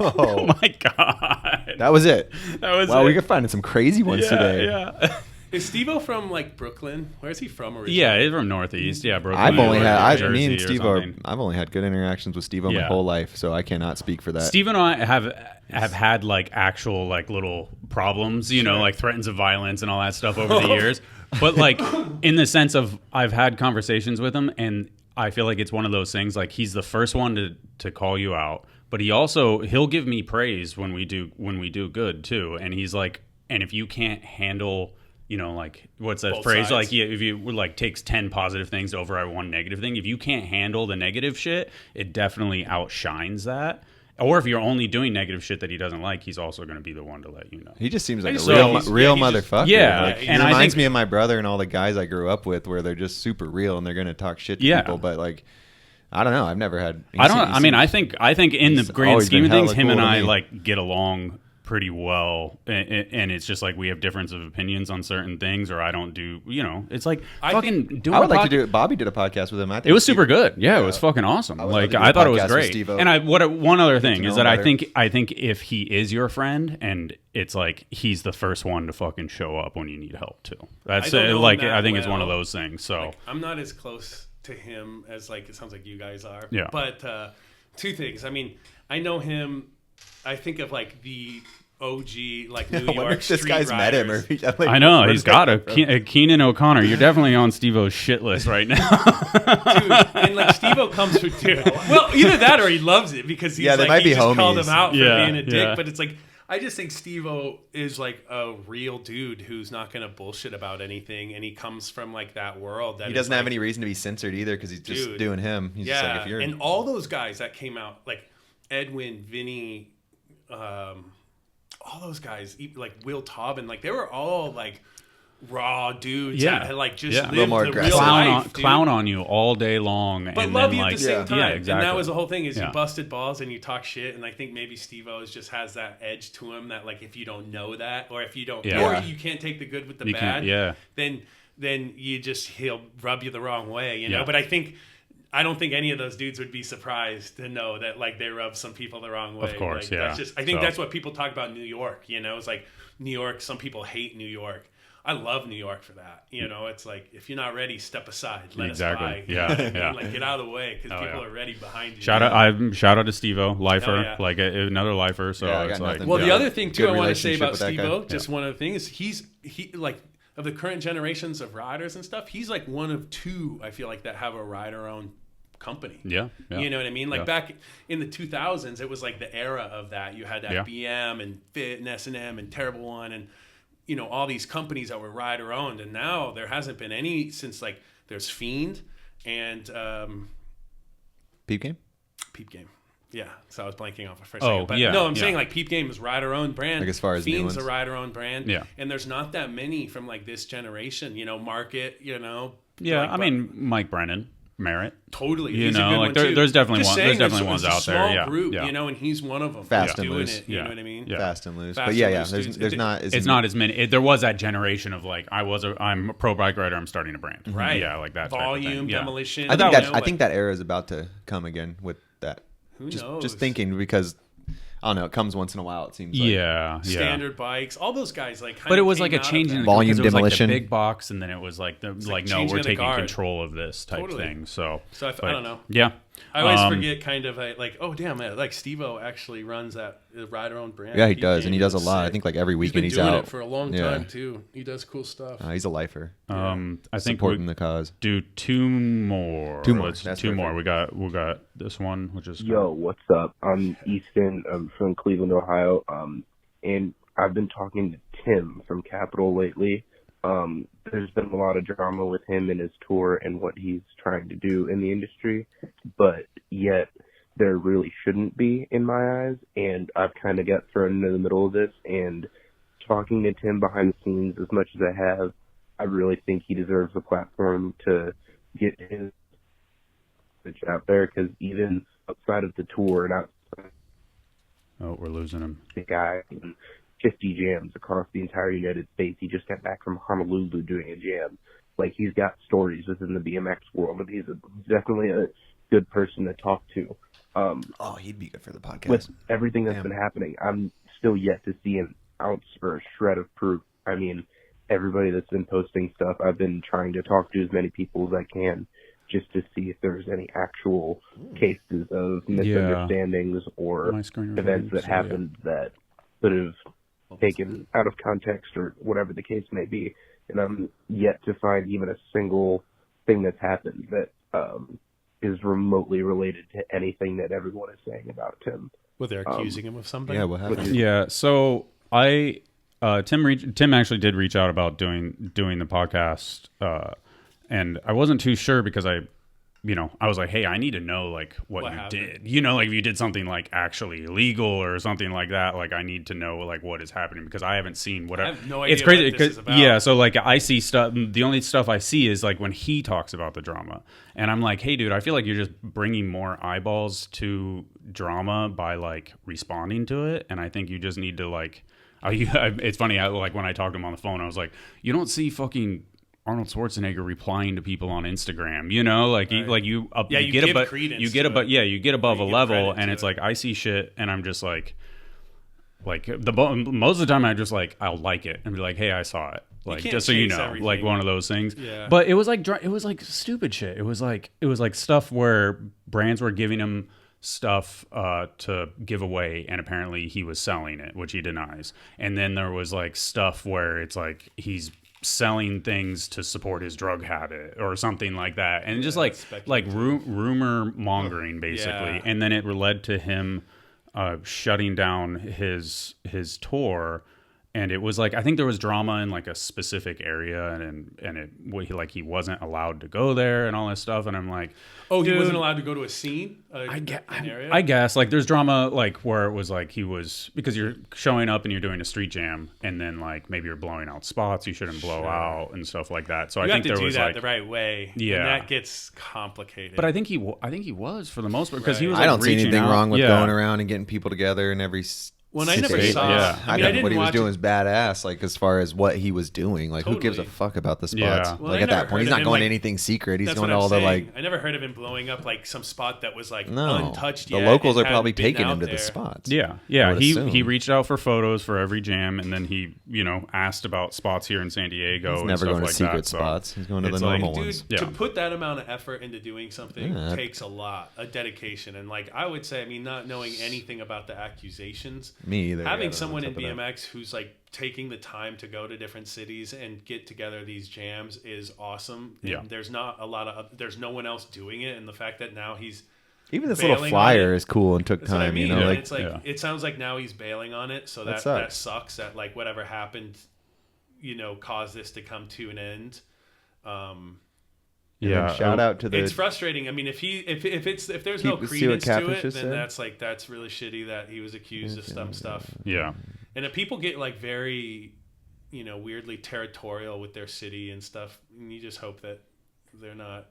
Oh Oh, my god, that was it. that was Wow, it. we could find some crazy ones yeah, today. Yeah, Is Steve-O from like Brooklyn? Where's he from originally? yeah, he's from Northeast. Yeah, Brooklyn. I've only or had Jersey me and or Steve something. I've only had good interactions with Steve my Yeah. whole life, so I cannot speak for that. Steve and I have had like actual like little problems, you know, like threats of violence and all that stuff over the years. But like in the sense of I've had conversations with him, and I feel like it's one of those things. Like he's the first one to call you out, but he'll give me praise when we do good too. And he's like, and if you can't handle, you know, like what's that Both phrase? sides. Like if you like takes 10 positive things to override one negative thing, if you can't handle the negative shit, it definitely outshines that. Or if you're only doing negative shit that he doesn't like, he's also going to be the one to let you know. He just seems like a So real, he's- real yeah, he just- motherfucker. Yeah, Like, and he I reminds think- me of my brother and all the guys I grew up with, where they're just super real and they're going to talk shit to Yeah. people. But like, I don't know. I've never had. I think in the he's grand always scheme been of things, hella him and cool to I me. like get along pretty well, and it's just like we have difference of opinions on certain things, or I don't do, you know, it's like I fucking doing. I would a like to pod- do it. Bobby did a podcast with him. I think It was super good. Yeah, it was fucking awesome. I would love Like to do I a thought it was podcast with great. Steve-O. And one other thing to is know that him better. I think if he is your friend, and it's like he's the first one to fucking show up when you need help too. That's I don't know like him that I think it's one of well. those things. So Like, I'm not as close to him as like it sounds like you guys are. Yeah. But two things. I mean, I know him. I think of like the OG like New I wonder York if this street guy's met him. Or riders. if he, like, I know where he's did got that a come from? Keenan O'Connor. You're definitely on Steve-O's shit list right now. Dude, and like Steve-O comes for dude. Well, either that or he loves it because he's Yeah, they like might he be just called homies. him out for Yeah, being a dick. yeah. But it's like I just think Steve-O is like a real dude who's not going to bullshit about anything, and he comes from like that world. That He doesn't like, have any reason to be censored either because he's just doing him. He's just like, if you're... and all those guys that came out, like Edwin, Vinny, all those guys, like Will Tobin, like they were all like raw dudes that had like just lived the real life, clown on you all day long, but and love then, you like, at the same time. Yeah, exactly. And that was the whole thing: is you busted balls and you talk shit. And I think maybe Steve-O just has that edge to him that, like, if you don't know that, or if you don't, or you can't take the good with the bad, then you just he'll rub you the wrong way, you know. But I don't think any of those dudes would be surprised to know that, like, they rub some people the wrong way. Of course, like, that's just, I think that's what people talk about New York, you know. It's like New York, some people hate New York. I love New York for that. You know, it's like, if you're not ready, step aside. Let us by. Yeah. Like, get out of the way because people are ready behind you. Shout out to Steve-O, lifer, like another lifer. So it's like, well, the other thing too I want to say about Steve-O, just one other thing, is he like, of the current generations of riders and stuff, he's like one of two, I feel like, that have a rider-owned company. Yeah. You know what I mean? Like back in the 2000s, it was like the era of that. You had that BM and Fit and S&M and Terrible One and, you know, all these companies that were rider owned, and now there hasn't been any since, like, there's Fiend and Peep Game. Yeah, so I was blanking off for a second. But no, I'm saying, like, Peep Game is rider owned brand. Like, as far as Fiend's a rider owned brand. Yeah, and there's not that many from, like, this generation. You know, Market. You know. Yeah, like, I mean, Mike Brennan. Merit, totally. You he's know, a good like one too. there's definitely Just one. Saying, There's definitely ones out there. Yeah, group, you know, and he's one of them. Fast and doing loose. It, you know what I mean? Yeah. Fast and loose. Fast But and yeah, loose dudes. there's not. It's not as many. There was that generation of, like, I'm a pro bike rider. I'm starting a brand. Right. Yeah, like that. Volume, Demolition. I think that era is about to come again with that. Who just, knows? Just thinking, because I don't know, it comes once in a while, it seems like. Yeah. Standard bikes, all those guys, like, but it was like a change in volume Like demolition, the big box, and then it was like no, we're taking control of this type thing. So I don't know. Yeah, I always forget, kind of, like, oh damn, like Steve-O actually runs that rider-owned brand. Yeah, he does, and he does a lot. I think, like, every weekend he's doing out it for a long time too. He does cool stuff. He's a lifer. I think supporting the cause. Do two more. That's two more. perfect. We got this one, which is what's up? I'm Easton. I'm from Cleveland, Ohio. And I've been talking to Tim from Capital lately. There's been a lot of drama with him and his tour and what he's trying to do in the industry, but yet there really shouldn't be, in my eyes. And I've kind of got thrown into the middle of this, and talking to Tim behind the scenes as much as I have, I really think he deserves a platform to get his message out there, because even outside of the tour and outside, we're losing him. the guy in 50 jams across the entire United States. He just got back from Honolulu doing a jam. Like, he's got stories within the BMX world, and he's definitely a good person to talk to. He'd be good for the podcast. With everything that's been happening, I'm still yet to see an ounce or a shred of proof. I mean, everybody that's been posting stuff, I've been trying to talk to as many people as I can just to see if there's any actual cases of misunderstandings or events that happened that could have taken out of context or whatever the case may be. And I'm yet to find even a single thing that's happened that is remotely related to anything that everyone is saying about Tim. Well, they're accusing him of something. Yeah, what happened? Yeah, so Tim actually did reach out about doing the podcast, and I wasn't too sure because I was like, hey, I need to know, like, what you did. You know, like, if you did something, like, actually illegal or something like that, like, I need to know, like, what is happening, because I haven't seen what I have no idea. It's crazy what this is about. Yeah, so, like, I see stuff. The only stuff I see is, like, when he talks about the drama, and I'm like, hey, dude, I feel like you're just bringing more eyeballs to drama by, like, responding to it, and I think you just need to, like, it's funny, like, when I talked to him on the phone, I was like, you don't see fucking Arnold Schwarzenegger replying to people on Instagram, you know, like, right. you get above a level, and it's like, I see shit, and I'm just like most of the time I just, like, I'll like it and be like, hey, I saw it, like, just so you know, everything. Like, one of those things. Yeah. But it was like stupid shit. It was like stuff where brands were giving him stuff to give away, and apparently he was selling it, which he denies. And then there was, like, stuff where it's like he's selling things to support his drug habit or something like that, and just like rumor mongering, basically. And then it led to him shutting down his tour. And it was like, I think there was drama in like a specific area, he wasn't allowed to go there and all this stuff. And I'm like, oh, he dude, wasn't allowed to go to a scene, an area? area. I guess like there's drama like where it was like because you're showing up and you're doing a street jam, and then like maybe you're blowing out spots you shouldn't blow out and stuff like that. So you I think have to there do was that like the right way. Yeah, and that gets complicated. But I think he was for the most part because he was. I Like, don't see anything out. wrong with going around and getting people together in every. When I never state. saw, yeah. I mean, I didn't what he was watch doing it. is badass. Like as far as what he was doing, like who gives a Totally. fuck about the spots? Yeah. Well, Like I at never that point, heard he's of not him, going like- anything secret. He's That's going what to I'm all the saying. like. I never heard of him blowing up like some spot that was like No, untouched the yet. locals and are probably hadn't been taking him out to the there. spots. Yeah, I yeah. would He assume. reached out for photos for every jam, and then he asked about spots here in San Diego. He's and never stuff going to like secret that, so spots. He's going to the it's like, normal Dude, ones. Yeah. to put that amount of effort into doing something Yeah. takes a lot, a dedication, and like I would say, I mean, not knowing anything about the accusations, Me either. having yeah, someone in on top of that. BMX who's like taking the time to go to different cities and get together these jams is awesome. And Yeah. there's not a lot of, there's no one else doing it, and the fact that now he's Even this bailing little on flyer it. is cool and took That's what I time. mean. You know, and like it's like yeah. it sounds like now he's bailing on it, so that sucks. sucks. That like whatever happened, caused this to come to an end. and Yeah, then shout out to the. It's frustrating. I mean, if there's no See what credence to Catfish it, just then said? that's really shitty that he was accused of some stuff. yeah. And if people get like very, weirdly territorial with their city and stuff, and you just hope that they're not,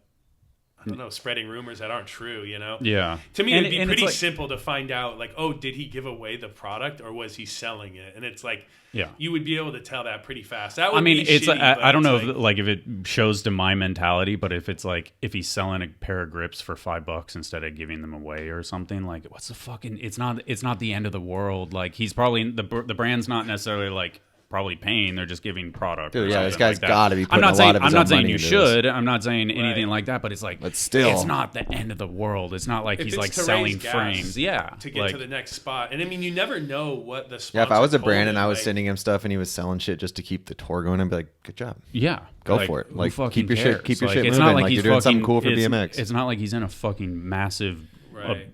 I don't know, spreading rumors that aren't true. Yeah. To me, And- it'd be and it's pretty like- simple to find out, like, oh, did he give away the product or was he selling it? And it's like, Yeah. you would be able to tell that pretty fast. That would I mean, be it's shitty, but I don't it's know if it shows to my mentality, but if it's like if he's selling a pair of grips for $5 instead of giving them away or something, like what's the fucking? It's not the end of the world. Like he's probably the brand's not necessarily like probably paying. They're just giving product. Dude, or yeah, this something guy's like that. got to be I'm putting not a saying lot of his I'm not own saying money you into should. I'm not saying anything Right. like that. But it's like, But still. it's not the end of the world. It's not like if he's it's like to selling raise gas frames. Yeah, to get like, to the next spot. And I mean, you never know what the sponsor Yeah, if I was a told brand him, and I was like, sending him stuff and he was selling shit just to keep the tour going, I'd be like, good job. Yeah, Go like, for it. who Like, fucking keep your shit- cares? keep your shit it's moving, not like like he's you're doing something fucking- cool for it's- BMX. It's not like he's in a fucking massive, Right.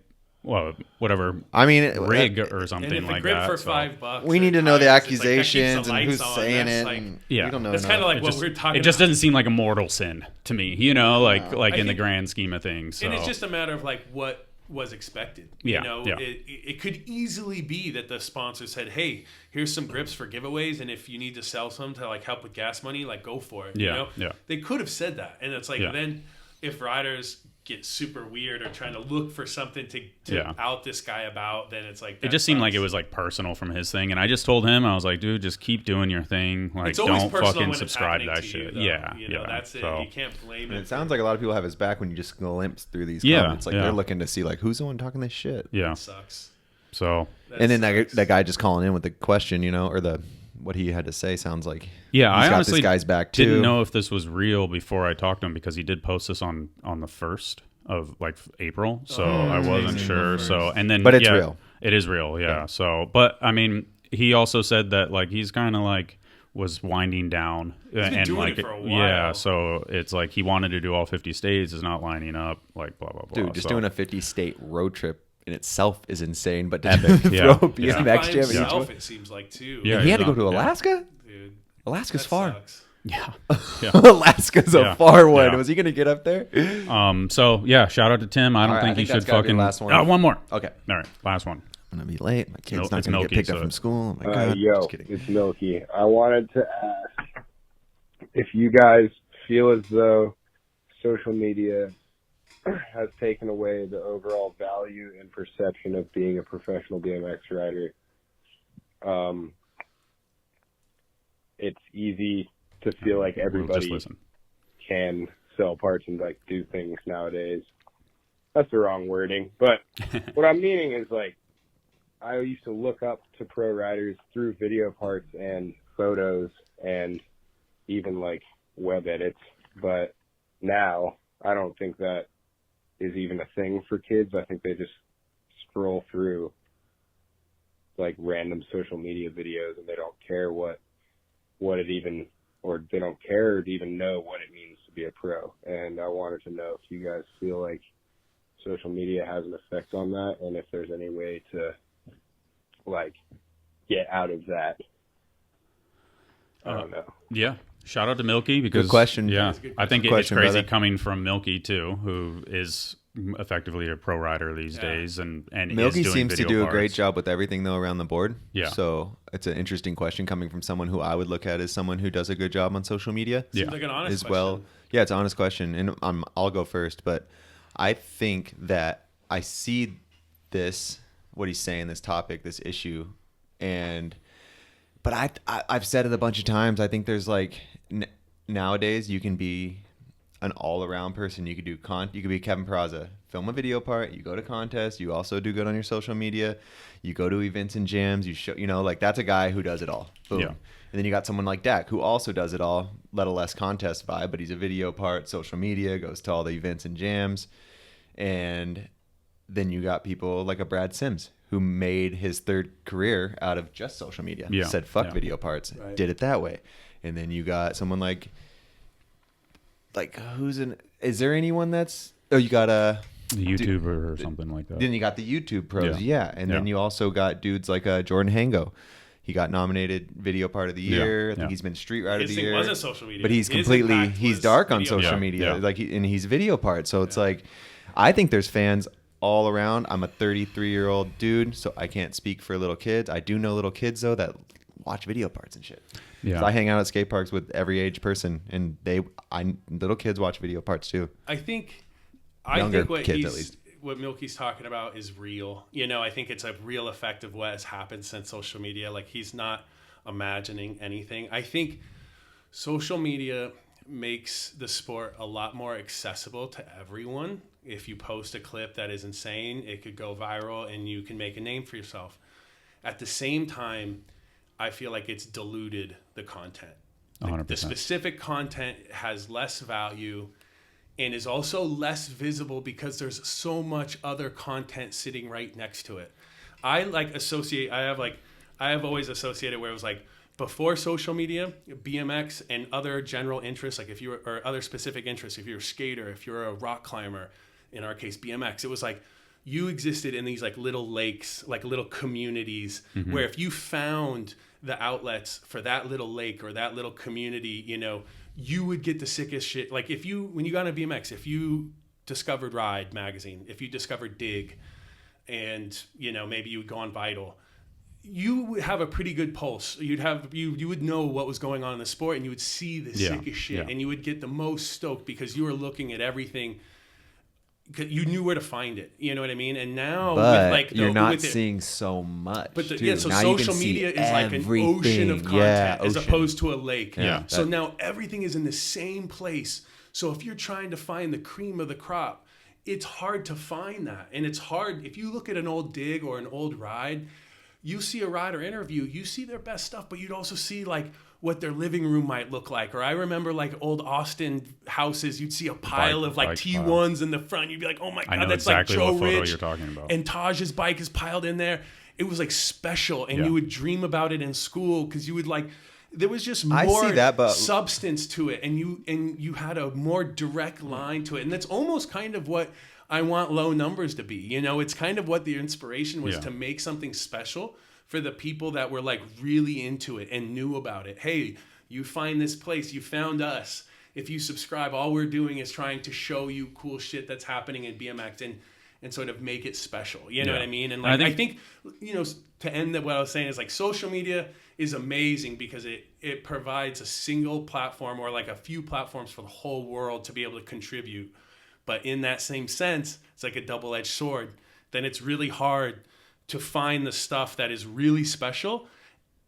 whatever I mean, rig or and something if a like grip that. for so. $5, we or need to know the tires, it's like, that keeps the accusations and who's lights on. saying That's it. like- and Yeah. we don't know That's enough. kind of like It what just, we're talking it just about. doesn't seem like a mortal sin to me, like I in the think- grand scheme of things. So. And it's just a matter of like what was expected. Yeah, yeah. It could easily be that the sponsor said, "Hey, here's some grips for giveaways, and if you need to sell some to like help with gas money, like go for it." Yeah, yeah. They could have said that, and it's like Yeah. then if riders get super weird or trying to look for something to Yeah. out this guy about, then it's like It that just seemed like sucks. it was like personal from his thing, and I just told him I was like, "Dude, just keep doing your thing. Like, It's always don't personal fucking when it's subscribe to happening that to shit." you, though. Yeah, yeah. That's it. So, You can't blame And it. it sounds like a lot of people have his back when you just glimpse through these Yeah, comments. Like yeah. they're looking to see like who's the one talking this shit. yeah. It sucks. So And then sucks. that guy just calling in with the question, or the what he had to say sounds like yeah, he's I got honestly this guy's back too. didn't know if this was real before I talked to him because he did post this on the 1st of like April, so I wasn't sure. So and then, But it's yeah, real. It is real, yeah. So, but I mean, he also said that like he's kind of like was winding down been and doing like it for a while. yeah. So it's like he wanted to do all 50 states, is not lining up, like blah blah blah. Dude, just so. doing a 50-state road trip in itself is insane. But to Epic, throw yeah. a Yeah. BMX By jam in each himself, one. it seems like too. Yeah, He had to he's go to not- yeah. Alaska. Dude, Alaska's that far. sucks. Yeah. Alaska's a Yeah. far one. Yeah. Was he gonna get up there? So yeah, shout out to Tim. I don't All right, think I he think should that's gotta be fucking. the last one. One more. Okay. All right, last one. I'm gonna be late. My kid's It's not gonna Milky, get picked up so- from school. Oh my god. Yo, Just kidding. it's Milky. I wanted to ask if you guys feel as though social media has taken away the overall value and perception of being a professional BMX rider. It's easy to feel like We'll just everybody listen. can sell parts and like do things nowadays. That's the wrong wording, but what I'm meaning is like I used to look up to pro riders through video parts and photos and even like web edits, but now I don't think that is even a thing for kids. I think they just scroll through like random social media videos and they don't care what it even, or they don't care to even know what it means to be a pro. And I wanted to know if you guys feel like social media has an effect on that and if there's any way to like get out of that. I don't know. Yeah. Shout out to Milky because Good question. Yeah, I think it's question, crazy brother. coming from Milky too, who is effectively a pro rider these days, and Milky is doing seems to video do a great parts. job with everything though around the board. Yeah. So it's an interesting question coming from someone who I would look at as someone who does a good job on social media. Yeah. Seems like an honest as question. well. Yeah, it's an honest question, and I'll go first. But I think that I see this, what he's saying, this topic, this issue, but I've said it a bunch of times. I think there's like nowadays you can be an all-around person. You could do you could be Kevin Peraza, film a video part, you go to contests, you also do good on your social media, you go to events and jams, you show, like that's a guy who does it all. Boom. Yeah. And then you got someone like Dak who also does it all, let a less contest vibe, but he's a video part, social media, goes to all the events and jams. And then you got people like a Brad Sims who made his third career out of just social media. Yeah. Said fuck Yeah. video parts, Right. did it that way. And then you got someone like is there anyone that's you got a The YouTuber or something like that. then you got the YouTube pros, Yeah. and then you also got dudes like Jordan Hango. He got nominated video part of the year. I think he's been street rider of His the thing year. wasn't social media. But he's His completely impact he's was dark on video. social Yeah, media, yeah. and he's video part. So it's like I think there's fans all around. I'm a 33-year-old dude, so I can't speak for little kids. I do know little kids though that watch video parts and shit. Yeah. So I hang out at skate parks with every age person, and little kids watch video parts too. I think Younger what kids, at least. what Milky's talking about is real. I think it's a real effect of what has happened since social media. Like he's not imagining anything. I think social media makes the sport a lot more accessible to everyone. If you post a clip that is insane, it could go viral and you can make a name for yourself. At the same time, I feel like it's diluted the content. 100%. The specific content has less value and is also less visible because there's so much other content sitting right next to it. I have always associated where it was like before social media, BMX and other general interests, like or other specific interests, if you're a skater, if you're a rock climber, in our case BMX, it was like you existed in these like little lakes, like little communities where if you found the outlets for that little lake or that little community, you would get the sickest shit. Like when you got on BMX, if you discovered Ride magazine, if you discovered Dig, and maybe you would go on Vital, you would have a pretty good pulse. You would know what was going on in the sport, and you would see the sickest shit, and you would get the most stoked because you were looking at everything. You knew where to find it. You know what I mean? And now, But you're not seeing so much. But too. so Now you can social see media is like an everything. ocean of content Yeah, as ocean. opposed to a lake. Yeah. So now everything is in the same place. So if you're trying to find the cream of the crop, it's hard to find that. And it's hard. If you look at an old Dig or an old Ride, you see a rider interview, you see their best stuff, but you'd also see like what their living room might look like. Or I remember like old Austin houses, you'd see a pile of like bike T1s in the front. You'd be like, oh my I God, know that's exactly like Joe what photo Rich. you're talking about. And Taj's bike is piled in there. It was like special. And Yeah. you would dream about it in school because you would like, there was just I more see that, but- substance to it. And you had a more direct line to it. And that's almost kind of what I want low numbers to be. It's kind of what the inspiration was, Yeah. to make something special for the people that were like really into it and knew about it. Hey, you find this place, you found us. If you subscribe, all we're doing is trying to show you cool shit that's happening in BMX and sort of make it special. You know Yeah. what I mean? And And like, I I think, to end what I was saying is like social media is amazing because it provides a single platform or like a few platforms for the whole world to be able to contribute. But in that same sense, it's like a double-edged sword. Then it's really hard to find the stuff that is really special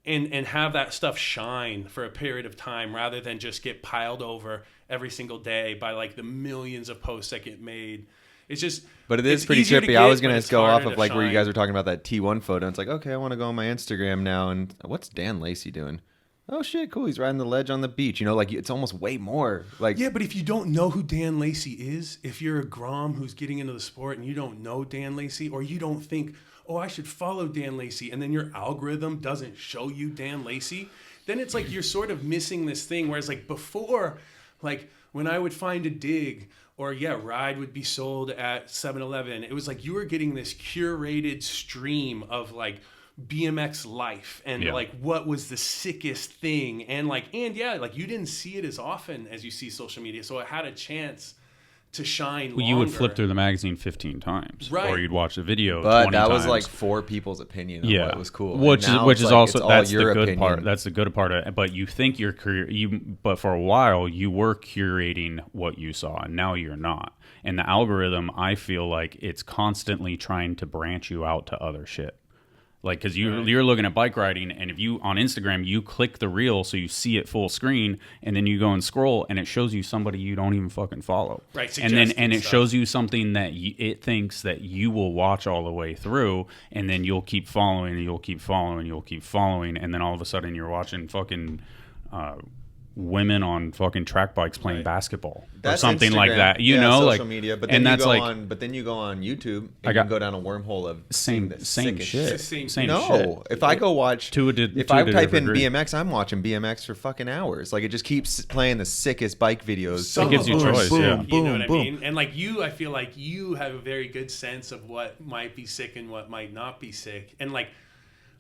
and have that stuff shine for a period of time rather than just get piled over every single day by like the millions of posts that get made. It's just, But it is it's pretty easier to trippy. I get, was going but to it's go off harder of to like where you shine. guys were talking about that T1 photo. It's like, okay, I want to go on my Instagram now. And what's Dan Lacey doing? Oh shit, cool. He's riding the ledge on the beach. Like it's almost way more. Like Yeah, but if you don't know who Dan Lacey is, if you're a Grom who's getting into the sport and you don't know Dan Lacey, or you don't think, oh, I should follow Dan Lacey, and then your algorithm doesn't show you Dan Lacey, then it's like you're sort of missing this thing. Whereas like before, like when I would find a Dig or Ride would be sold at 7-Eleven, it was like you were getting this curated stream of like BMX life and like what was the sickest thing, and you didn't see it as often as you see social media, so it had a chance to shine longer. You would flip through the magazine 15 times, right? Or you'd watch the video, but 20 that times. was like 4 people's opinion of what was cool, which is also that's the good opinion. part. That's the good part of it. But you think but for a while you were curating what you saw, and now you're not. And the algorithm, I feel like it's constantly trying to branch you out to other shit. Like, because you're looking at bike riding, and if you on Instagram you click the reel so you see it full screen, and then you go and scroll, and it shows you somebody you don't even fucking follow, right? And it shows you something that it thinks that you will watch all the way through, and then you'll keep following, and you'll keep following, you'll keep following, and then all of a sudden you're watching fucking women on fucking track bikes playing basketball or something Instagram. like that, you know, social like media. But and then that's but then you go on YouTube and you can go down a wormhole of same shit. Same no, shit. if I go watch, if I type in BMX, I'm watching BMX for fucking hours. Like it just keeps playing the sickest bike videos. It gives you choice, you know what I mean? And like I feel like you have a very good sense of what might be sick and what might not be sick, and like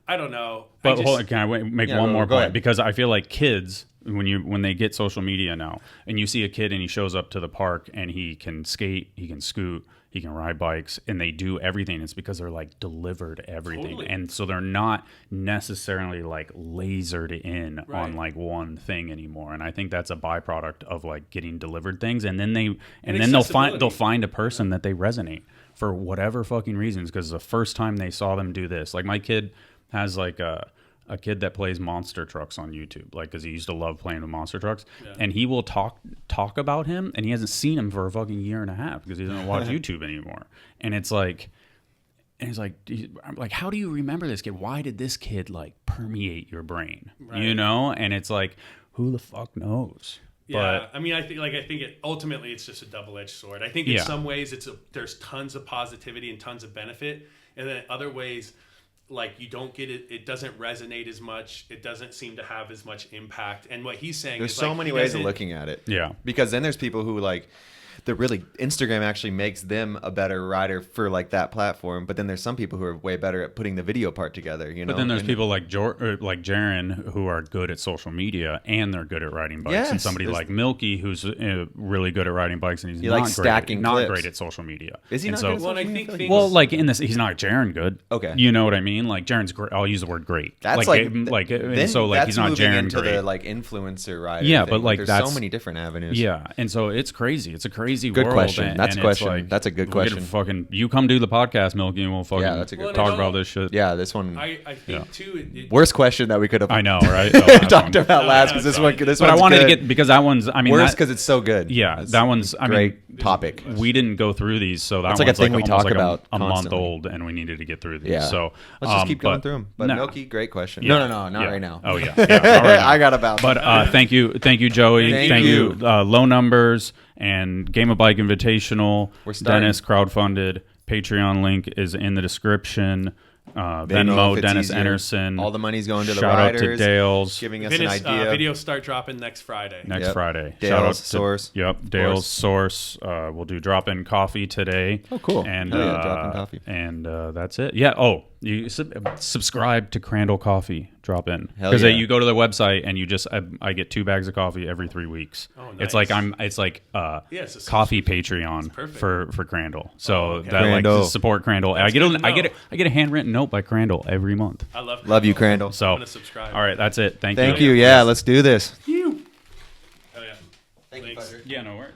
I don't know. But hold on, can I make one more point? Ahead. Because I feel like kids, when they get social media now, and you see a kid and he shows up to the park and he can skate, he can scoot, he can ride bikes, and they do everything. It's because they're like delivered everything, totally. And so they're not necessarily like lasered in on like one thing anymore. And I think that's a byproduct of like getting delivered things, and then they'll find a person that they resonate for whatever fucking reasons, because the first time they saw them do this, like my kid has like a kid that plays monster trucks on YouTube, like because he used to love playing with monster trucks, and he will talk about him, and he hasn't seen him for a fucking year and a half because he doesn't watch YouTube anymore. And it's like, I'm like, how do you remember this kid? Why did this kid like permeate your brain? Right. You know? And it's like, who the fuck knows? Yeah, but, I mean, I think ultimately it's just a double-edged sword. I think in some ways there's tons of positivity and tons of benefit, and then in other ways, like you don't get it, it doesn't resonate as much, it doesn't seem to have as much impact. And what he's saying there's is so like, many ways of looking at it. Yeah, because then there's people who like Instagram actually makes them a better rider for like that platform, but then there's some people who are way better at putting the video part together, you know. But then there's people like Jaron who are good at social media and they're good at riding bikes, and somebody like Milky who's really good at riding bikes and he's not great at social media. Is he not good at social media? Well, like in this, he's not Jaron good. Okay, you know what I mean? Like Jaron's great. I'll use the word great. That's then he's not Jaron into great. The like influencer rider. Yeah, thing. but like there's that's so many different avenues. Yeah, and so it's crazy. It's a crazy good world. Question. That's a question. Like, that's a good question. You come do the podcast, Milky, and we'll fucking that's a good talk about this shit. Yeah, this one. I think too. Worst question that we could have. I know, right? talked about last because this one. But I wanted to get because that one's. I mean, worst because it's so good. Yeah, that one's. I mean, great topic. We didn't go through these, so that's like a thing we talk about a month old, and we needed to get through these. Yeah. So let's just keep going through them. But Milky, great question. No, not right now. Oh yeah, I got about. But thank you, Joey. Thank you. Low numbers and Game of Bike Invitational. Dennis crowdfunded. Patreon link is in the description. Venmo, Dennis Enarson. All the money's going to the riders. riders. Shout out to Dale's. Giving us an idea. Videos start dropping next Friday. Friday. Dale's Shout out Source. Dale's Source. We'll do drop-in coffee today. Oh, cool. And drop-in coffee. And that's it. Yeah. Oh, you subscribe to Crandall Coffee drop-in. Because you go to their website and you just I get 2 bags of coffee every 3 weeks. Oh, nice. It's like coffee Patreon for Crandall. So that support Crandall. I get a handwritten note by Crandall every month. I love you, Crandall. So I'm gonna subscribe. All right, that's it. Thank you. Yeah, let's do this. Oh yeah. Thank you, Fudger. Yeah, no worries.